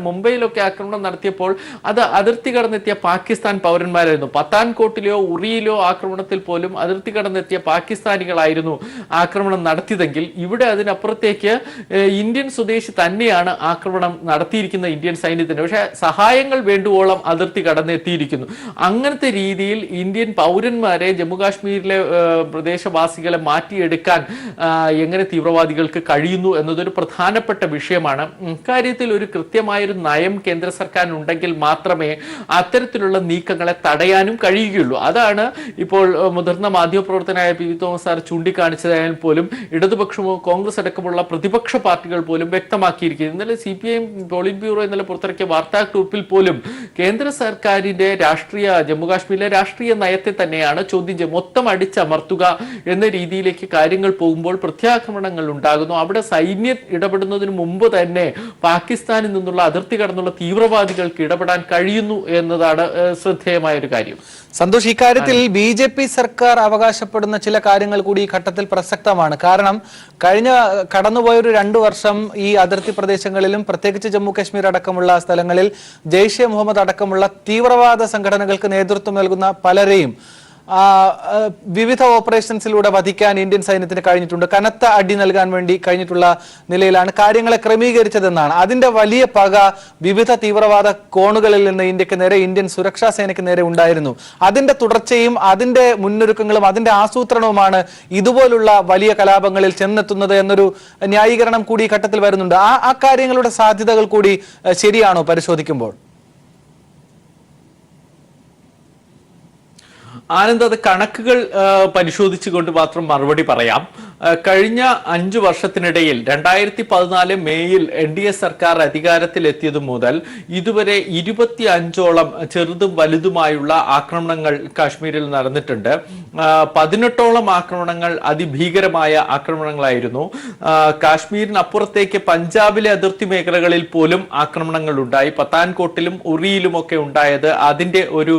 മുംബൈയിലൊക്കെ ആക്രമണം നടത്തിയപ്പോൾ അത് അതിർത്തി കടന്നെത്തിയ പാകിസ്ഥാൻ പൗരന്മാരായിരുന്നു. പത്താൻകോട്ടിലോ ഉറിയിലോ ആക്രമണത്തിൽ പോലും അതിർത്തി കടന്നെത്തിയ പാകിസ്ഥാനികളായിരുന്നു ആക്രമണം നടത്തിയതെങ്കിൽ ഇവിടെ അതിനപ്പുറത്തേക്ക് ഇന്ത്യൻ സ്വദേശി തന്നെയാണ് ആക്രമണം നടത്തിയിരിക്കുന്ന ഇന്ത്യൻ സൈന്യത്തിന്. പക്ഷെ സഹായങ്ങൾ വേണ്ടുവോളം അതിർത്തി കടന്നെത്തിയിരിക്കുന്നു. അങ്ങനത്തെ രീതിയിൽ ഇന്ത്യൻ പൗരന്മാരെ, ജമ്മു കാശ്മീരിലെ പ്രദേശവാസികളെ മാറ്റിയെടുക്കാൻ എങ്ങനെ തീവ്രവാദികൾക്ക് കഴിയുന്നു എന്നതൊരു പ്രധാനപ്പെട്ട വിഷയമാണ്. ഇക്കാര്യത്തിൽ ഒരു കൃത്യമായൊരു നയം കേന്ദ്ര സർക്കാരിനുണ്ടെങ്കിൽ മാത്രമേ അത്തരത്തിലുള്ള നീക്കങ്ങളെ തടയാനും കഴിയുകയുള്ളൂ. അതാണ് ഇപ്പോൾ മുതിർന്ന മാധ്യമപ്രവർത്തനായ പി വി തോമസ് സാർ ചൂണ്ടിക്കാണിച്ചതായാലും പോലും ഇടതുപക്ഷമോ കോൺഗ്രസ് അടക്കമുള്ള പ്രതിപക്ഷ പാർട്ടികൾ പോലും വ്യക്തമാക്കിയിരിക്കുന്നത്. ഇന്നലെ CPIM പോളിറ്റ് ബ്യൂറോ ഇന്നലെ പുറത്തിറക്കിയ വാർത്താക്കുറിപ്പിൽ പോലും കേന്ദ്ര സർക്കാരിന്റെ ജമ്മുകാശ്മീരിലെ രാഷ്ട്രീയ നയത്തെ തന്നെയാണ് ചോദ്യം ചെയ്യും. മൊത്തം അടിച്ചമർത്തുക എന്ന രീതിയിലേക്ക് കാര്യങ്ങൾ പോകുമ്പോൾ പ്രത്യാക്രമണങ്ങൾ ഉണ്ടാകുന്നു. അവിടെ സൈന്യം ഇടപെടുന്നതിന് മുമ്പ് തന്നെ പാകിസ്ഥാനിൽ നിന്നുള്ള അതിർത്തി കടന്നുള്ള തീവ്രവാദികൾക്ക് ഇടപെടാൻ കഴിയുന്നു എന്നതാണ് ശ്രദ്ധേയമായ ഒരു കാര്യം. സന്തോഷ്, ഇക്കാര്യത്തിൽ BJP സർക്കാർ അവകാശപ്പെടുന്ന ചില കാര്യങ്ങൾ കൂടി ഈ ഘട്ടത്തിൽ പ്രസക്തമാണ്. കാരണം കടന്നുപോയൊരു 2 വർഷം ഈ അതിർത്തി പ്രദേശങ്ങളിലും പ്രത്യേകിച്ച് ജമ്മു കാശ്മീർ അടക്കമുള്ള സ്ഥലങ്ങളിൽ ജെയ്ഷെ മുഹമ്മദ് അടക്കമുള്ള തീവ്രവാദ സംഘടനകൾക്ക് നേതൃത്വം നൽകുന്ന പലരെയും വിവിധ ഓപ്പറേഷൻസിലൂടെ വധിക്കാൻ ഇന്ത്യൻ സൈന്യത്തിന് കഴിഞ്ഞിട്ടുണ്ട്. കനത്ത അടി നൽകാൻ വേണ്ടി കഴിഞ്ഞിട്ടുള്ള നിലയിലാണ് കാര്യങ്ങളെ ക്രമീകരിച്ചതെന്നാണ്. അതിന്റെ വലിയ പക വിവിധ തീവ്രവാദ കോണുകളിൽ നിന്ന് ഇന്ത്യക്ക് നേരെ, ഇന്ത്യൻ സുരക്ഷാ സേനയ്ക്ക് നേരെ ഉണ്ടായിരുന്നു. അതിന്റെ തുടർച്ചയും അതിന്റെ മുന്നൊരുക്കങ്ങളും അതിന്റെ ആസൂത്രണവുമാണ് ഇതുപോലുള്ള വലിയ കലാപങ്ങളിൽ ചെന്നെത്തുന്നത് എന്നൊരു ന്യായീകരണം കൂടി ഈ ഘട്ടത്തിൽ വരുന്നുണ്ട്. ആ കാര്യങ്ങളുടെ സാധ്യതകൾ കൂടി ശരിയാണോ പരിശോധിക്കുമ്പോൾ? ആനന്ദ്, അത് കണക്കുകൾ പരിശോധിച്ചുകൊണ്ട് മാത്രം മറുപടി പറയാം. കഴിഞ്ഞ 5 വർഷത്തിനിടയിൽ 2014 മേയിൽ NDA സർക്കാർ അധികാരത്തിലെത്തിയതു മുതൽ ഇതുവരെ 25ഓളം ചെറുതും വലുതുമായുള്ള ആക്രമണങ്ങൾ കാശ്മീരിൽ നടന്നിട്ടുണ്ട്. 18ഓളം ആക്രമണങ്ങൾ അതിഭീകരമായ ആക്രമണങ്ങളായിരുന്നു. കാശ്മീരിനപ്പുറത്തേക്ക് പഞ്ചാബിലെ അതിർത്തി മേഖലകളിൽ പോലും ആക്രമണങ്ങൾ ഉണ്ടായി. പത്താൻകോട്ടിലും ഉറിയിലും ഒക്കെ ഉണ്ടായത് അതിന്റെ ഒരു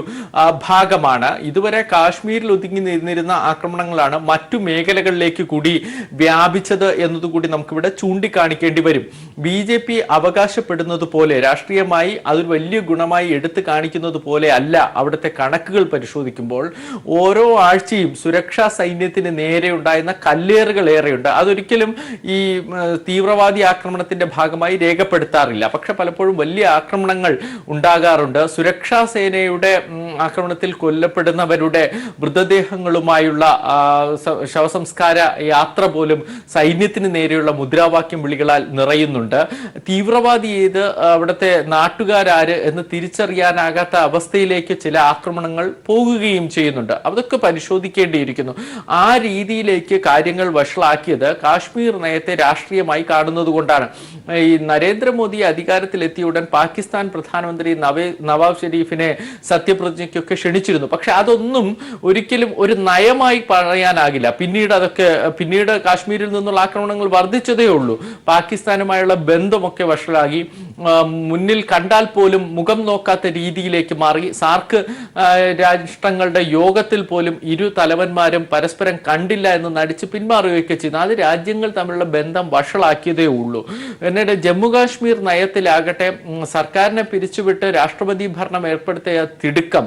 ഭാഗമാണ്. ഇതുവരെ കാശ്മീരിൽ ഒതുങ്ങി നിന്നിരുന്ന ആക്രമണങ്ങളാണ് മറ്റു മേഖലകളിലേക്ക് കൂടി വ്യാപിച്ചത് എന്നതുകൂടി നമുക്കിവിടെ ചൂണ്ടിക്കാണിക്കേണ്ടി വരും. BJP അവകാശപ്പെടുന്നത് പോലെ രാഷ്ട്രീയമായി അതൊരു വലിയ ഗുണമായി എടുത്തു കാണിക്കുന്നത് പോലെ അല്ല അവിടുത്തെ കണക്കുകൾ പരിശോധിക്കുമ്പോൾ. ഓരോ ആഴ്ചയും സുരക്ഷാ സൈന്യത്തിന് നേരെ ഉണ്ടായിരുന്ന കല്ലേറുകൾ ഏറെയുണ്ട്. അതൊരിക്കലും ഈ തീവ്രവാദി ആക്രമണത്തിന്റെ ഭാഗമായി രേഖപ്പെടുത്താറില്ല. പക്ഷെ പലപ്പോഴും വലിയ ആക്രമണങ്ങൾ ഉണ്ടാകാറുണ്ട്. സുരക്ഷാ സേനയുടെ ആക്രമണത്തിൽ കൊല്ലപ്പെടുന്നവരുടെ മൃതദേഹങ്ങളുമായുള്ള ശവസംസ്കാര യാത്ര പോലും സൈന്യത്തിന് നേരെയുള്ള മുദ്രാവാക്യം വിളികളാൽ നിറയുന്നുണ്ട്. തീവ്രവാദി ഏത്, അവിടുത്തെ നാട്ടുകാരാര് എന്ന് തിരിച്ചറിയാനാകാത്ത അവസ്ഥയിലേക്ക് ചില ആക്രമണങ്ങൾ പോകുകയും ചെയ്യുന്നുണ്ട്. അതൊക്കെ പരിശോധിക്കേണ്ടിയിരിക്കുന്നു. ആ രീതിയിലേക്ക് കാര്യങ്ങൾ വഷളാക്കിയത് കാശ്മീർ നയത്തെ രാഷ്ട്രീയമായി കാണുന്നത് കൊണ്ടാണ്. ഈ നരേന്ദ്രമോദി അധികാരത്തിലെത്തിയ ഉടൻ പാകിസ്ഥാൻ പ്രധാനമന്ത്രി നവാസ് ഷെരീഫിനെ സത്യപ്രതിജ്ഞയ്ക്കൊക്കെ ക്ഷണിച്ചിരുന്നു. പക്ഷെ അതൊന്നും ഒരിക്കലും ഒരു നയമായി പറയാനാകില്ല. പിന്നീട് കാശ്മീരിൽ നിന്നുള്ള ആക്രമണങ്ങൾ വർദ്ധിച്ചതേ ഉള്ളൂ. പാകിസ്ഥാനുമായുള്ള ബന്ധമൊക്കെ വഷളാകി മുന്നിൽ കണ്ടാൽ പോലും മുഖം നോക്കാത്ത രീതിയിലേക്ക് മാറി. സാർക്ക് രാഷ്ട്രങ്ങളുടെ യോഗത്തിൽ പോലും ഇരു തലവന്മാരും പരസ്പരം കണ്ടില്ല എന്ന് നടിച്ച് പിന്മാറുകയൊക്കെ ചെയ്യുന്നു. അത് രാജ്യങ്ങൾ തമ്മിലുള്ള ബന്ധം വഷളാക്കിയതേ ഉള്ളൂ. എന്നിട്ട് ജമ്മു കാശ്മീർ നയത്തിലാകട്ടെ സർക്കാരിനെ പിരിച്ചുവിട്ട് രാഷ്ട്രപതി ഭരണം ഏർപ്പെടുത്തിയ തിടുക്കം,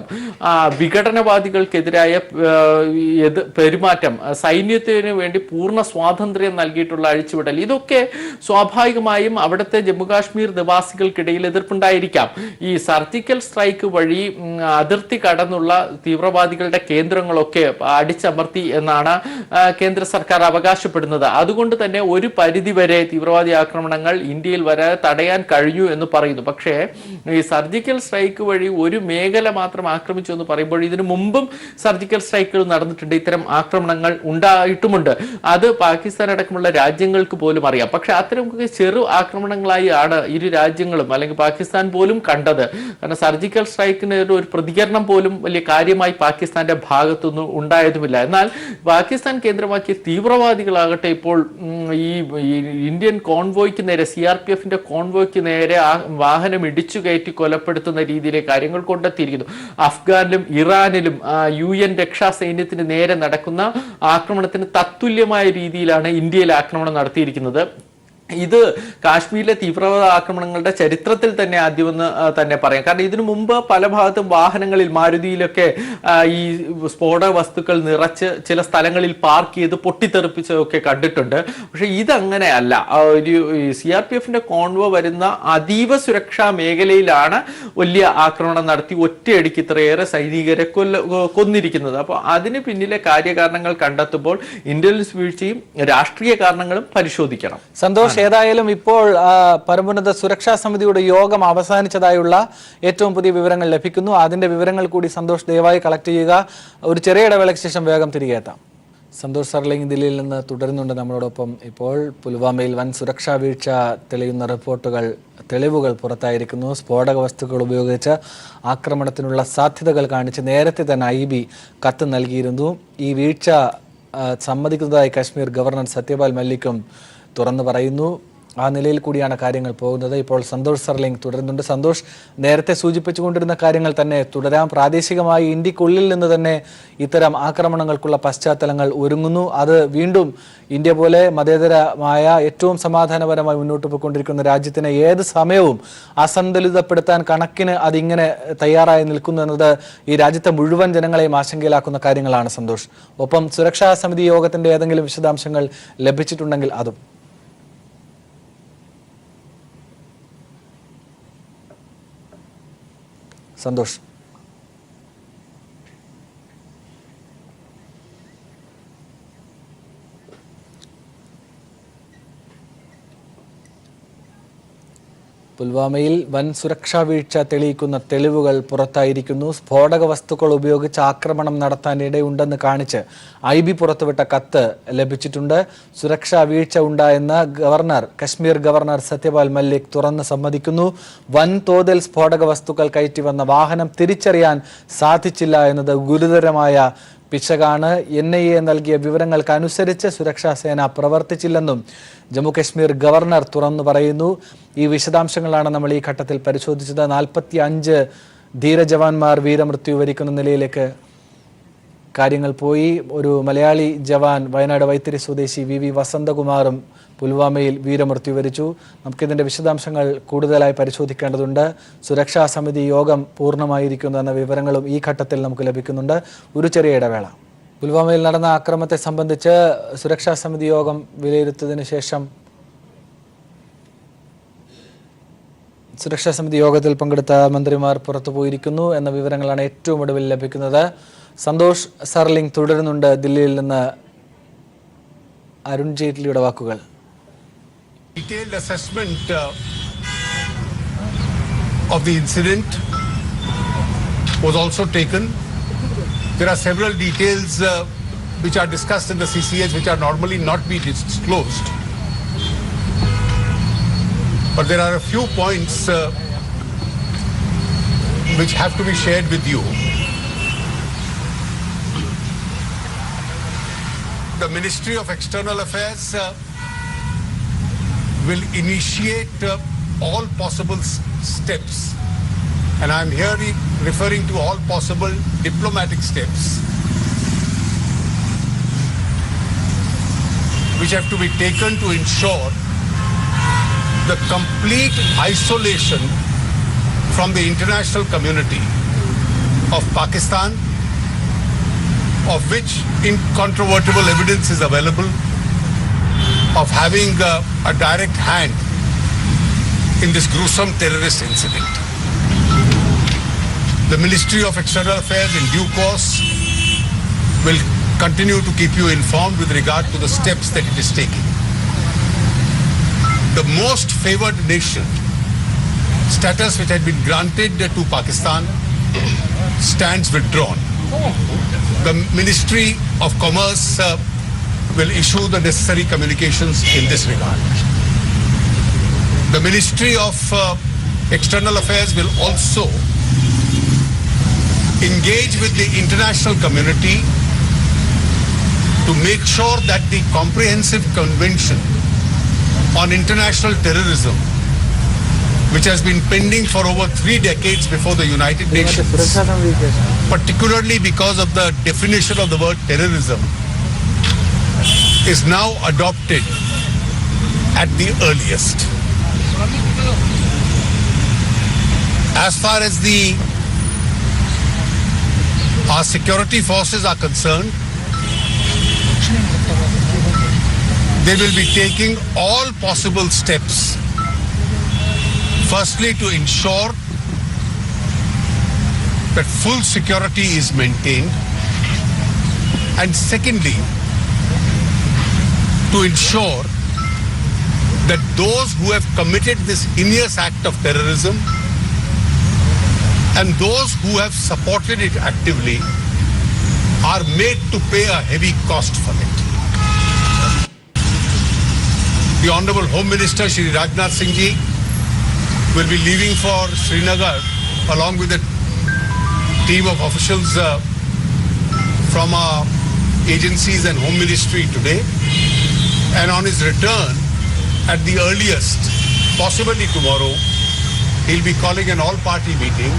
വിഘടനവാദികൾക്കെതിരായ പെരുമാറ്റം, സൈന്യത്തിന് വേണ്ടി പൂർണ്ണ സ്വാതന്ത്ര്യം നൽകിയിട്ടുള്ള അഴിച്ചുവിടൽ, ഇതൊക്കെ സ്വാഭാവികമായും അവിടുത്തെ ജമ്മുകാശ്മീർ നിവാസികൾക്കിടയിൽ എതിർപ്പുണ്ടായിരിക്കാം. ഈ സർജിക്കൽ സ്ട്രൈക്ക് വഴി അതിർത്തി കടന്നുള്ള തീവ്രവാദികളുടെ കേന്ദ്രങ്ങളൊക്കെ അടിച്ചമർത്തി എന്നാണ് കേന്ദ്ര സർക്കാർ അവകാശപ്പെടുന്നത്. അതുകൊണ്ട് തന്നെ ഒരു പരിധിവരെ തീവ്രവാദി ആക്രമണങ്ങൾ ഇന്ത്യയിൽ വരെ തടയാൻ കഴിഞ്ഞു എന്ന് പറയുന്നു. പക്ഷേ ഈ സർജിക്കൽ സ്ട്രൈക്ക് വഴി ഒരു മേഖല മാത്രം ആക്രമിച്ചു എന്ന് പറയുമ്പോൾ ഇതിനു മുമ്പും സർജിക്കൽ സ്ട്രൈക്കുകൾ നടന്നിട്ടുണ്ട്, ഇത്തരം ആക്രമണങ്ങൾ ഉണ്ടായിട്ടുമുണ്ട്. അത് പാകിസ്ഥാൻ അടക്കമുള്ള രാജ്യങ്ങൾക്ക് പോലും അറിയാം. പക്ഷെ അത്തരമൊക്കെ ചെറു ആക്രമണങ്ങളായി ആണ് ഇരു രാജ്യങ്ങളും അല്ലെങ്കിൽ പാകിസ്ഥാൻ പോലും കണ്ടത്. കാരണം സർജിക്കൽ സ്ട്രൈക്കിന് ഒരു പ്രതികരണം പോലും വലിയ കാര്യമായി പാകിസ്ഥാന്റെ ഭാഗത്തുനിന്ന് ഉണ്ടായതുമില്ല. എന്നാൽ പാകിസ്ഥാൻ കേന്ദ്രമാക്കിയ തീവ്രവാദികളാകട്ടെ ഇപ്പോൾ ഈ ഇന്ത്യൻ കോൺവോയ്ക്ക് നേരെ, CRPFന്റെ കോൺവോയ്ക്ക് നേരെ വാഹനം ഇടിച്ചു കയറ്റി കൊലപ്പെടുത്തുന്ന രീതിയിലെ കാര്യങ്ങൾ കൊണ്ടെത്തിയിരിക്കുന്നു. അഫ്ഗാനിലും ഇറാനിലും UN രക്ഷാ സൈന്യത്തിന് നേരെ നടക്കുന്ന ആക്രമണത്തിന് തത്തുല്യമായ രീതിയിലാണ് ഇന്ത്യയിൽ ആക്രമണം നടത്തിയിരിക്കുന്നത്. ഇത് കാശ്മീരിലെ തീവ്രവാദ ആക്രമണങ്ങളുടെ ചരിത്രത്തിൽ തന്നെ ആദ്യമെന്ന് തന്നെ പറയാം. കാരണം ഇതിനു മുമ്പ് പല ഭാഗത്തും വാഹനങ്ങളിൽ, മാരുതിയിലൊക്കെ ഈ സ്ഫോടക വസ്തുക്കൾ നിറച്ച് ചില സ്ഥലങ്ങളിൽ പാർക്ക് ചെയ്ത് പൊട്ടിത്തെറിപ്പിച്ചതൊക്കെ കണ്ടിട്ടുണ്ട്. പക്ഷെ ഇതങ്ങനെ അല്ല. ഒരു CRPFന്റെ കോൺവോ വരുന്ന അതീവ സുരക്ഷാ മേഖലയിലാണ് വലിയ ആക്രമണം നടത്തി ഒറ്റയടിക്ക് ഇത്രയേറെ സൈനികരെ കൊന്നിരിക്കുന്നത്. അപ്പോൾ അതിന് പിന്നിലെ കാര്യകാരണങ്ങൾ കണ്ടെത്തുമ്പോൾ ഇന്റലിജൻസ് വീഴ്ചയും രാഷ്ട്രീയ കാരണങ്ങളും പരിശോധിക്കണം. സന്തോഷ്, സന്തോഷ്, ഏതായാലും ഇപ്പോൾ പരമോന്നത സുരക്ഷാ സമിതിയുടെ യോഗം അവസാനിച്ചതായുള്ള ഏറ്റവും പുതിയ വിവരങ്ങൾ ലഭിക്കുന്നു. അതിന്റെ വിവരങ്ങൾ കൂടി സന്തോഷ് ദയവായി കളക്ട് ചെയ്യുക. ഒരു ചെറിയ ഇടവേളയ്ക്ക് ശേഷം വേഗം തിരികെ എത്താം. സന്തോഷ് സർലിംഗ് ദില്ലിയിൽ നിന്ന് തുടരുന്നുണ്ട് നമ്മളോടൊപ്പം. ഇപ്പോൾ പുൽവാമയിൽ വൻ സുരക്ഷാ വീഴ്ച തെളിയുന്ന തെളിവുകൾ പുറത്തായിരിക്കുന്നു. സ്ഫോടക വസ്തുക്കൾ ഉപയോഗിച്ച് ആക്രമണത്തിനുള്ള സാധ്യതകൾ കാണിച്ച് നേരത്തെ തന്നെ IB കത്ത് നൽകിയിരുന്നു. ഈ വീഴ്ച സമ്മതിക്കുന്നതായി കശ്മീർ ഗവർണർ സത്യപാൽ മല്ലിക്കും തുറന്നു പറയുന്നു. ആ നിലയിൽ കൂടിയാണ് കാര്യങ്ങൾ പോകുന്നത്. ഇപ്പോൾ സന്തോഷ് സർലിംഗ് തുടരുന്നുണ്ട്. സന്തോഷ്, നേരത്തെ സൂചിപ്പിച്ചുകൊണ്ടിരുന്ന കാര്യങ്ങൾ തന്നെ തുടരാം. പ്രാദേശികമായി ഇന്ത്യക്കുള്ളിൽ നിന്ന് തന്നെ ഇത്തരം ആക്രമണങ്ങൾക്കുള്ള പശ്ചാത്തലങ്ങൾ ഒരുങ്ങുന്നു. അത് വീണ്ടും ഇന്ത്യ പോലെ മതേതരമായ ഏറ്റവും സമാധാനപരമായി മുന്നോട്ട് പോയിക്കൊണ്ടിരിക്കുന്ന രാജ്യത്തിനെ ഏത് സമയവും അസന്തുലിതപ്പെടുത്താൻ കണക്കിന് അതിങ്ങനെ തയ്യാറായി നിൽക്കുന്നു എന്നത് ഈ രാജ്യത്തെ മുഴുവൻ ജനങ്ങളെയും ആശങ്കയിലാക്കുന്ന കാര്യങ്ങളാണ് സന്തോഷ്. ഒപ്പം സുരക്ഷാ സമിതി യോഗത്തിന്റെ ഏതെങ്കിലും വിശദാംശങ്ങൾ ലഭിച്ചിട്ടുണ്ടെങ്കിൽ അതും. സന്തോഷ്, പുൽവാമയിൽ വൻ സുരക്ഷാ വീഴ്ച തെളിയിക്കുന്ന തെളിവുകൾ പുറത്തായിരിക്കുന്നു. സ്ഫോടക വസ്തുക്കൾ ഉപയോഗിച്ച് ആക്രമണം നടത്താൻ ഇടയുണ്ടെന്ന് കാണിച്ച് IB പുറത്തുവിട്ട കത്ത് ലഭിച്ചിട്ടുണ്ട്. സുരക്ഷാ വീഴ്ച ഉണ്ടായെന്ന് കശ്മീർ ഗവർണർ സത്യപാൽ മല്ലിക് തുറന്ന് സമ്മതിക്കുന്നു. വൻതോതിൽ സ്ഫോടക വസ്തുക്കൾ കയറ്റി വന്ന വാഹനം തിരിച്ചറിയാൻ സാധിച്ചില്ല എന്നത് ഗുരുതരമായ പിശകാണ്. NIA നൽകിയ വിവരങ്ങൾക്കനുസരിച്ച് സുരക്ഷാ സേന പ്രവർത്തിച്ചില്ലെന്നും ജമ്മു കശ്മീർ ഗവർണർ തുറന്നു പറയുന്നു. ഈ വിശദാംശങ്ങളാണ് നമ്മൾ ഈ ഘട്ടത്തിൽ പരിശോധിച്ചത്. 45 ധീരജവാന്മാർ വീരമൃത്യു വരിക്കുന്ന നിലയിലേക്ക് കാര്യങ്ങൾ പോയി. ഒരു മലയാളി ജവാൻ വയനാട് വൈത്തിരി സ്വദേശി VV വസന്തകുമാറും പുൽവാമയിൽ വീരമൃത്യു വരിച്ചു. നമുക്കിതിൻ്റെ വിശദാംശങ്ങൾ കൂടുതലായി പരിശോധിക്കേണ്ടതുണ്ട്. സുരക്ഷാ സമിതി യോഗം പൂർണ്ണമായിരിക്കുന്നു എന്ന വിവരങ്ങളും ഈ ഘട്ടത്തിൽ നമുക്ക് ലഭിക്കുന്നുണ്ട്. ഒരു ചെറിയ ഇടവേള. പുൽവാമയിൽ നടന്ന ആക്രമണത്തെ സംബന്ധിച്ച് സുരക്ഷാ സമിതി യോഗം വിലയിരുത്തിയതിനു ശേഷം സുരക്ഷാ സമിതി യോഗത്തിൽ പങ്കെടുത്ത മന്ത്രിമാർ പുറത്തുപോയിരിക്കുന്നു എന്ന വിവരങ്ങളാണ് ഏറ്റവും ഒടുവിൽ ലഭിക്കുന്നത്. സന്തോഷ് സർലിംഗ് തുടരുന്നുണ്ട് ദില്ലിയിൽ നിന്ന്. അരുൺ ജെയ്റ്റ്ലിയുടെ വാക്കുകൾ. Detailed assessment of the incident was also taken. There are several details which are discussed in the CCH which are normally not be disclosed. But there are a few points which have to be shared with you. The Ministry of External Affairs will initiate all possible steps, and I am here referring to all possible diplomatic steps which have to be taken to ensure the complete isolation from the international community of Pakistan, of which incontrovertible evidence is available of having a direct hand in this gruesome terrorist incident. The Ministry of External Affairs in due course will continue to keep you informed with regard to the steps that it is taking. The most favored nation status which had been granted to Pakistan stands withdrawn. The Ministry of Commerce will issue the necessary communications in this regard. The Ministry of External Affairs will also engage with the international community to make sure that the comprehensive convention on international terrorism, which has been pending for over 3 decades before the United Nations, particularly because of the definition of the word terrorism, is now adopted at the earliest. As far as our security forces are concerned, they will be taking all possible steps. Firstly, to ensure that full security is maintained, and secondly, to ensure that those who have committed this heinous act of terrorism and those who have supported it actively are made to pay a heavy cost for it. The Honorable Home Minister Shri Rajnath Singh Ji will be leaving for Srinagar along with a team of officials from our agencies and Home Ministry today, and on his return at the earliest, possibly tomorrow, he'll be calling an all-party meeting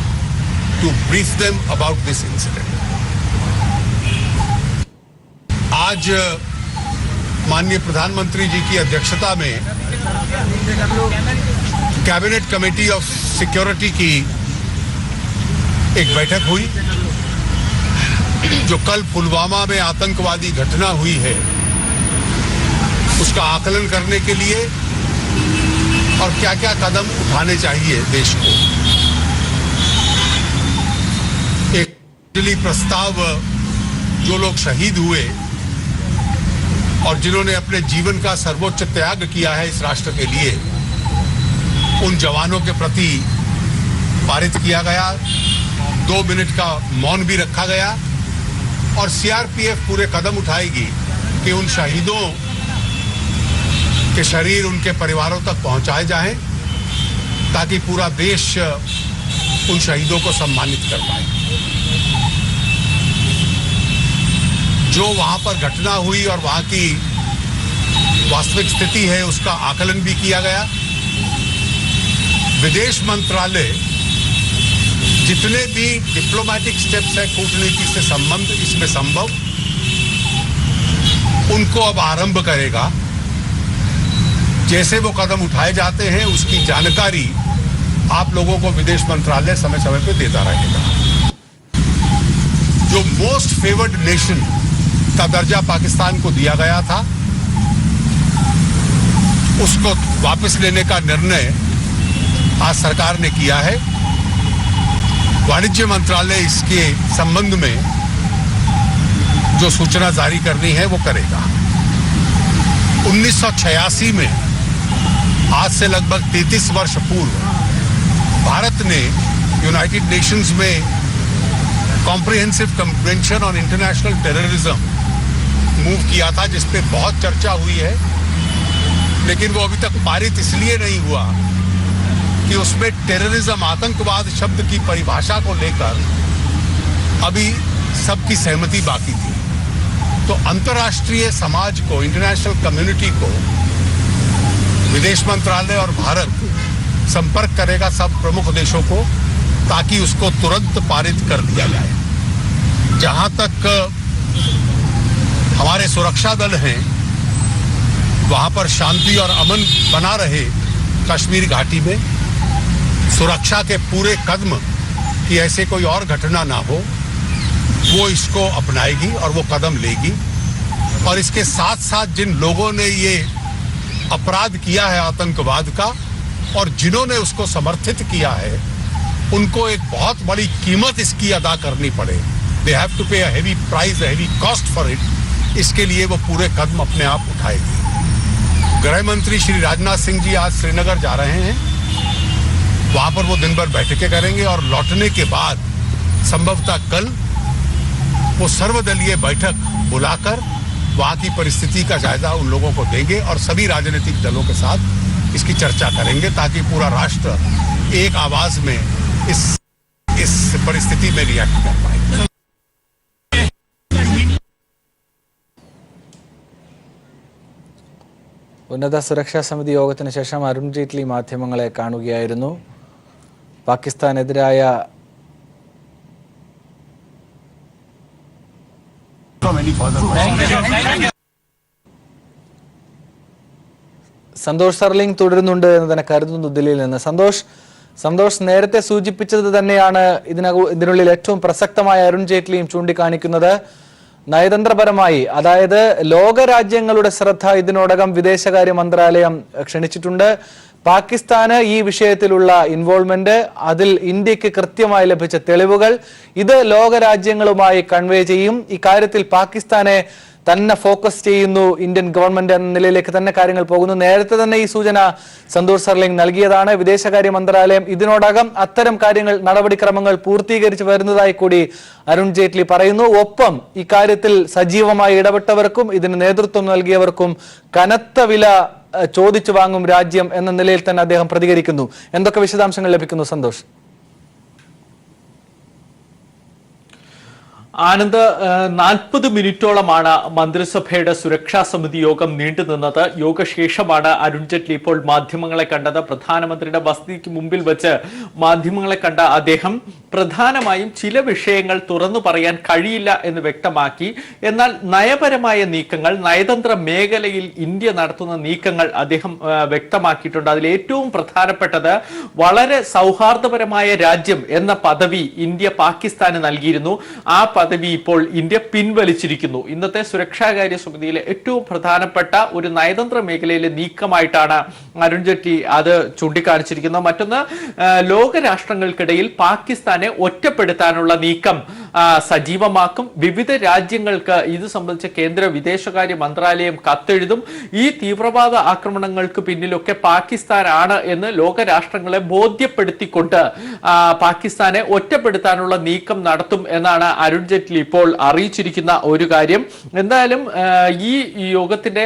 to brief them about this incident. आज माननीय प्रधानमंत्री जी की अध्यक्षता में cabinet committee of security की एक बैठक हुई, जो कल पुलवामा में आतंकवादी घटना हुई है उसका आकलन करने के लिए और क्या क्या कदम उठाने चाहिए देश को। एक प्रस्ताव जो लोग शहीद हुए और जिन्होंने अपने जीवन का सर्वोच्च त्याग किया है इस राष्ट्र के लिए, उन जवानों के प्रति पारित किया गया। 2 मिनट का मौन भी रखा गया और सीआरपीएफ पूरे कदम उठाएगी कि उन शहीदों के शरीर उनके परिवारों तक पहुंचाए जाएं, ताकि पूरा देश उन शहीदों को सम्मानित कर पाए। जो वहां पर घटना हुई और वहां की वास्तविक स्थिति है उसका आकलन भी किया गया। विदेश मंत्रालय जितने भी डिप्लोमेटिक स्टेप्स है कूटनीति से संबंध इसमें संभव, उनको अब आरंभ करेगा। जैसे वो कदम उठाए जाते हैं उसकी जानकारी आप लोगों को विदेश मंत्रालय समय समय पे देता रहेगा। जो मोस्ट फेवर्ड नेशन का दर्जा पाकिस्तान को दिया गया था, उसको वापस लेने का निर्णय आज सरकार ने किया है। वाणिज्य मंत्रालय इसके संबंध में जो सूचना जारी करनी है वो करेगा। 1986 में, आज से लगभग 33 वर्ष पूर्व, भारत ने यूनाइटेड नेशंस में comprehensive convention on international terrorism move किया था, जिस पे बहुत चर्चा हुई है, लेकिन वो अभी तक पारित इसलिए नहीं हुआ कि उसमें टेररिज्म, आतंकवाद शब्द की परिभाषा को लेकर अभी सबकी सहमति बाकी थी। तो अंतर्राष्ट्रीय समाज को, इंटरनेशनल कम्युनिटी को, विदेश मंत्रालय और भारत संपर्क करेगा सब प्रमुख देशों को, ताकि उसको तुरंत पारित कर दिया जाए। जहां तक हमारे सुरक्षा दल हैं, वहां पर शांति और अमन बना रहे कश्मीर घाटी में, सुरक्षा के पूरे कदम कि ऐसे कोई और घटना ना हो, वो इसको अपनाएगी और वो कदम लेगी। और इसके साथ साथ जिन लोगों ने ये अपराध किया है आतंकवाद का और जिन्होंने उसको समर्थित किया है, उनको एक बहुत बड़ी कीमत इसकी अदा करनी पड़े। दे हैव टू पे a heavy price, a heavy cost for it. इसके लिए वो पूरे कदम अपने आप उठाएगी। गृह मंत्री श्री राजनाथ सिंह जी आज श्रीनगर जा रहे हैं। वहां पर वो दिन भर बैठकें करेंगे और लौटने के बाद संभवतः कल वो सर्वदलीय बैठक बुलाकर वहां की परिस्थिति का जायजा उन लोगों को देंगे और सभी राजनीतिक दलों के साथ इसकी चर्चा करेंगे, ताकि पूरा राष्ट्र एक आवाज में इस परिस्थिति में रिएक्ट कर पाए। ഉന്നത സുരക്ഷാ സമിതി യോഗത്തിന് ശേഷം അരുൺ ജെയ്റ്റ്ലി മാധ്യമങ്ങളെ കാണുകയായിരുന്നു. പാകിസ്ഥാനെതിരായ സന്തോഷ് സർലിംഗ് തുടരുന്നുണ്ട് എന്ന് തന്നെ കരുതുന്നു ദില്ലിയിൽ നിന്ന്. സന്തോഷ് നേരത്തെ സൂചിപ്പിച്ചത് തന്നെയാണ് ഇതിനുള്ളിൽ ഏറ്റവും പ്രസക്തമായ അരുൺ ജെയ്റ്റ്ലിയും ചൂണ്ടിക്കാണിക്കുന്നത്. നയതന്ത്രപരമായി, അതായത് ലോകരാജ്യങ്ങളുടെ ശ്രദ്ധ ഇതിനോടകം വിദേശകാര്യ മന്ത്രാലയം ക്ഷണിച്ചിട്ടുണ്ട്. പാകിസ്ഥാന് ഈ വിഷയത്തിലുള്ള ഇൻവോൾവ്മെന്റ്, അതിൽ ഇന്ത്യക്ക് കൃത്യമായി ലഭിച്ച തെളിവുകൾ, ഇത് ലോകരാജ്യങ്ങളുമായി കൺവേ ചെയ്യും. ഇക്കാര്യത്തിൽ പാകിസ്ഥാനെ തന്നെ ഫോക്കസ് ചെയ്യുന്നു ഇന്ത്യൻ ഗവൺമെന്റ് എന്ന നിലയിലേക്ക് തന്നെ കാര്യങ്ങൾ പോകുന്നു. നേരത്തെ തന്നെ ഈ സൂചന സന്തോഷ് സർലിംഗ് നൽകിയതാണ്. വിദേശകാര്യ മന്ത്രാലയം ഇതിനോടകം അത്തരം കാര്യങ്ങൾ നടപടിക്രമങ്ങൾ പൂർത്തീകരിച്ചു വരുന്നതായി കൂടി അരുൺ ജെയ്റ്റ്ലി പറയുന്നു. ഒപ്പം ഇക്കാര്യത്തിൽ സജീവമായി ഇടപെട്ടവർക്കും ഇതിന് നേതൃത്വം നൽകിയവർക്കും കനത്ത വില ചോദിച്ചു വാങ്ങും രാജ്യം എന്ന നിലയിൽ തന്നെ അദ്ദേഹം പ്രതികരിക്കുന്നു. എന്തൊക്കെ വിശദാംശങ്ങൾ ലഭിക്കുന്നു സന്തോഷ്? ആനന്ദ്, 40 മിനിറ്റോളമാണ് മന്ത്രിസഭയുടെ സുരക്ഷാ സമിതി യോഗം നീണ്ടുനിന്നത്. യോഗശേഷമാണ് അരുൺ ജെയ്റ്റ്ലി ഇപ്പോൾ മാധ്യമങ്ങളെ കണ്ടത്. പ്രധാനമന്ത്രിയുടെ വസതിക്ക് മുമ്പിൽ വെച്ച് മാധ്യമങ്ങളെ കണ്ട അദ്ദേഹം പ്രധാനമായും ചില വിഷയങ്ങൾ തുറന്നു പറയാൻ കഴിയില്ല എന്ന് വ്യക്തമാക്കി. എന്നാൽ നയപരമായ നീക്കങ്ങൾ, നയതന്ത്ര മേഖലയിൽ ഇന്ത്യ നടത്തുന്ന നീക്കങ്ങൾ അദ്ദേഹം വ്യക്തമാക്കിയിട്ടുണ്ട്. അതിൽ ഏറ്റവും പ്രധാനപ്പെട്ടത് വളരെ സൗഹാർദ്ദപരമായ രാജ്യം എന്ന പദവി ഇന്ത്യ പാകിസ്ഥാന് നൽകിയിരുന്നു. ആ പദവി ഇപ്പോൾ ഇന്ത്യ പിൻവലിച്ചിരിക്കുന്നു. ഇന്നത്തെ സുരക്ഷാകാര്യ സമിതിയിലെ ഏറ്റവും പ്രധാനപ്പെട്ട ഒരു നയതന്ത്ര മേഖലയിലെ നീക്കമായിട്ടാണ് അരുൺ ജെയ്റ്റ്ലി അത് ചൂണ്ടിക്കാണിച്ചിരിക്കുന്നത്. മറ്റൊന്ന്, ലോകരാഷ്ട്രങ്ങൾക്കിടയിൽ പാകിസ്ഥാനെ ഒറ്റപ്പെടുത്താനുള്ള നീക്കം സജീവമാക്കും. വിവിധ രാജ്യങ്ങൾക്ക് ഇത് സംബന്ധിച്ച കേന്ദ്ര വിദേശകാര്യ മന്ത്രാലയം കത്തെഴുതും. ഈ തീവ്രവാദ ആക്രമണങ്ങൾക്ക് പിന്നിലൊക്കെ പാകിസ്ഥാനാണ് എന്ന് ലോകരാഷ്ട്രങ്ങളെ ബോധ്യപ്പെടുത്തിക്കൊണ്ട് പാകിസ്ഥാനെ ഒറ്റപ്പെടുത്താനുള്ള നീക്കം നടത്തും എന്നാണ് അരുൺ ജെയ്റ്റ്ലി ഇപ്പോൾ അറിയിച്ചിരിക്കുന്ന ഒരു കാര്യം. എന്തായാലും ഈ യോഗത്തിന്റെ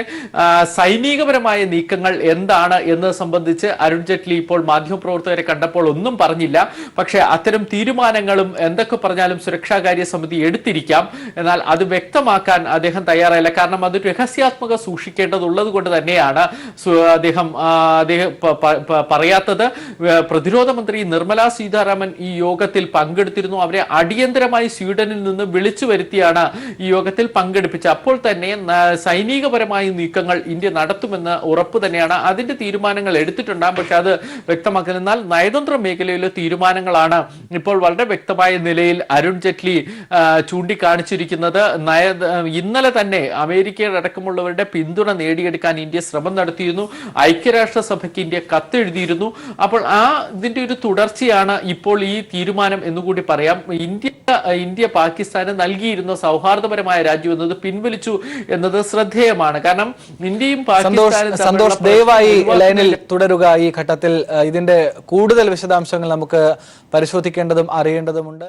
സൈനികപരമായ നീക്കങ്ങൾ എന്താണ് എന്നത് സംബന്ധിച്ച് അരുൺ ജെയ്റ്റ്ലി ഇപ്പോൾ മാധ്യമപ്രവർത്തകരെ കണ്ടപ്പോൾ ഒന്നും പറഞ്ഞില്ല. പക്ഷേ അത്തരം തീരുമാനങ്ങളും എന്തൊക്കെ പറഞ്ഞാലും സുരക്ഷാകാര്യ സമിതി എടുത്തിരിക്കാം. എന്നാൽ അത് വ്യക്തമാക്കാൻ അദ്ദേഹം തയ്യാറായില്ല. കാരണം അത് രഹസ്യാത്മക സൂക്ഷിക്കേണ്ടതുള്ളത് കൊണ്ട് തന്നെയാണ് അദ്ദേഹം പറയാത്തത്. പ്രതിരോധ മന്ത്രി നിർമ്മല സീതാരാമൻ ഈ യോഗത്തിൽ പങ്കെടുത്തിരുന്നു. അവരെ അടിയന്തരമായി സ്വീഡനിൽ നിന്ന് വിളിച്ചു വരുത്തിയാണ് ഈ യോഗത്തിൽ പങ്കെടുപ്പിച്ചത്. അപ്പോൾ തന്നെ സൈനികപരമായ നീക്കങ്ങൾ ഇന്ത്യ നടത്തുമെന്ന് ഉറപ്പ് തന്നെയാണ്. അതിന്റെ തീരുമാനങ്ങൾ എടുത്തിട്ടുണ്ടാകും, പക്ഷെ അത് വ്യക്തമാക്കുന്നത്. എന്നാൽ നയതന്ത്ര മേഖലയിലെ തീരുമാനങ്ങളാണ് ഇപ്പോൾ വളരെ വ്യക്തമായ നിലയിൽ അരുൺ ജെയ്റ്റ്ലി ചൂണ്ടിക്കാണിച്ചിരിക്കുന്നത്. ഇന്നലെ തന്നെ അമേരിക്കയുടെ അടക്കമുള്ളവരുടെ പിന്തുണ നേടിയെടുക്കാൻ ഇന്ത്യ ശ്രമം നടത്തിയിരുന്നു. ഐക്യരാഷ്ട്രസഭയ്ക്ക് ഇന്ത്യ കത്തെഴുതിയിരുന്നു. അപ്പോൾ ഇതിന്റെ ഒരു തുടർച്ചയാണ് ഇപ്പോൾ ഈ തീരുമാനം എന്നുകൂടി പറയാം. ഇന്ത്യ പാകിസ്ഥാന് നൽകിയിരുന്ന സൗഹാർദ്ദപരമായ രാജ്യം എന്നത് പിൻവലിച്ചു എന്നത് ശ്രദ്ധേയമാണ്. കാരണം ഇന്ത്യയും പാകിസ്ഥാനും സന്തോഷ് ദയവായി ലൈനിൽ തുടരുക. ഈ ഘട്ടത്തിൽ ഇതിന്റെ കൂടുതൽ വിശദാംശങ്ങൾ നമുക്ക് പരിശോധിക്കേണ്ടതും അറിയേണ്ടതുമുണ്ട്.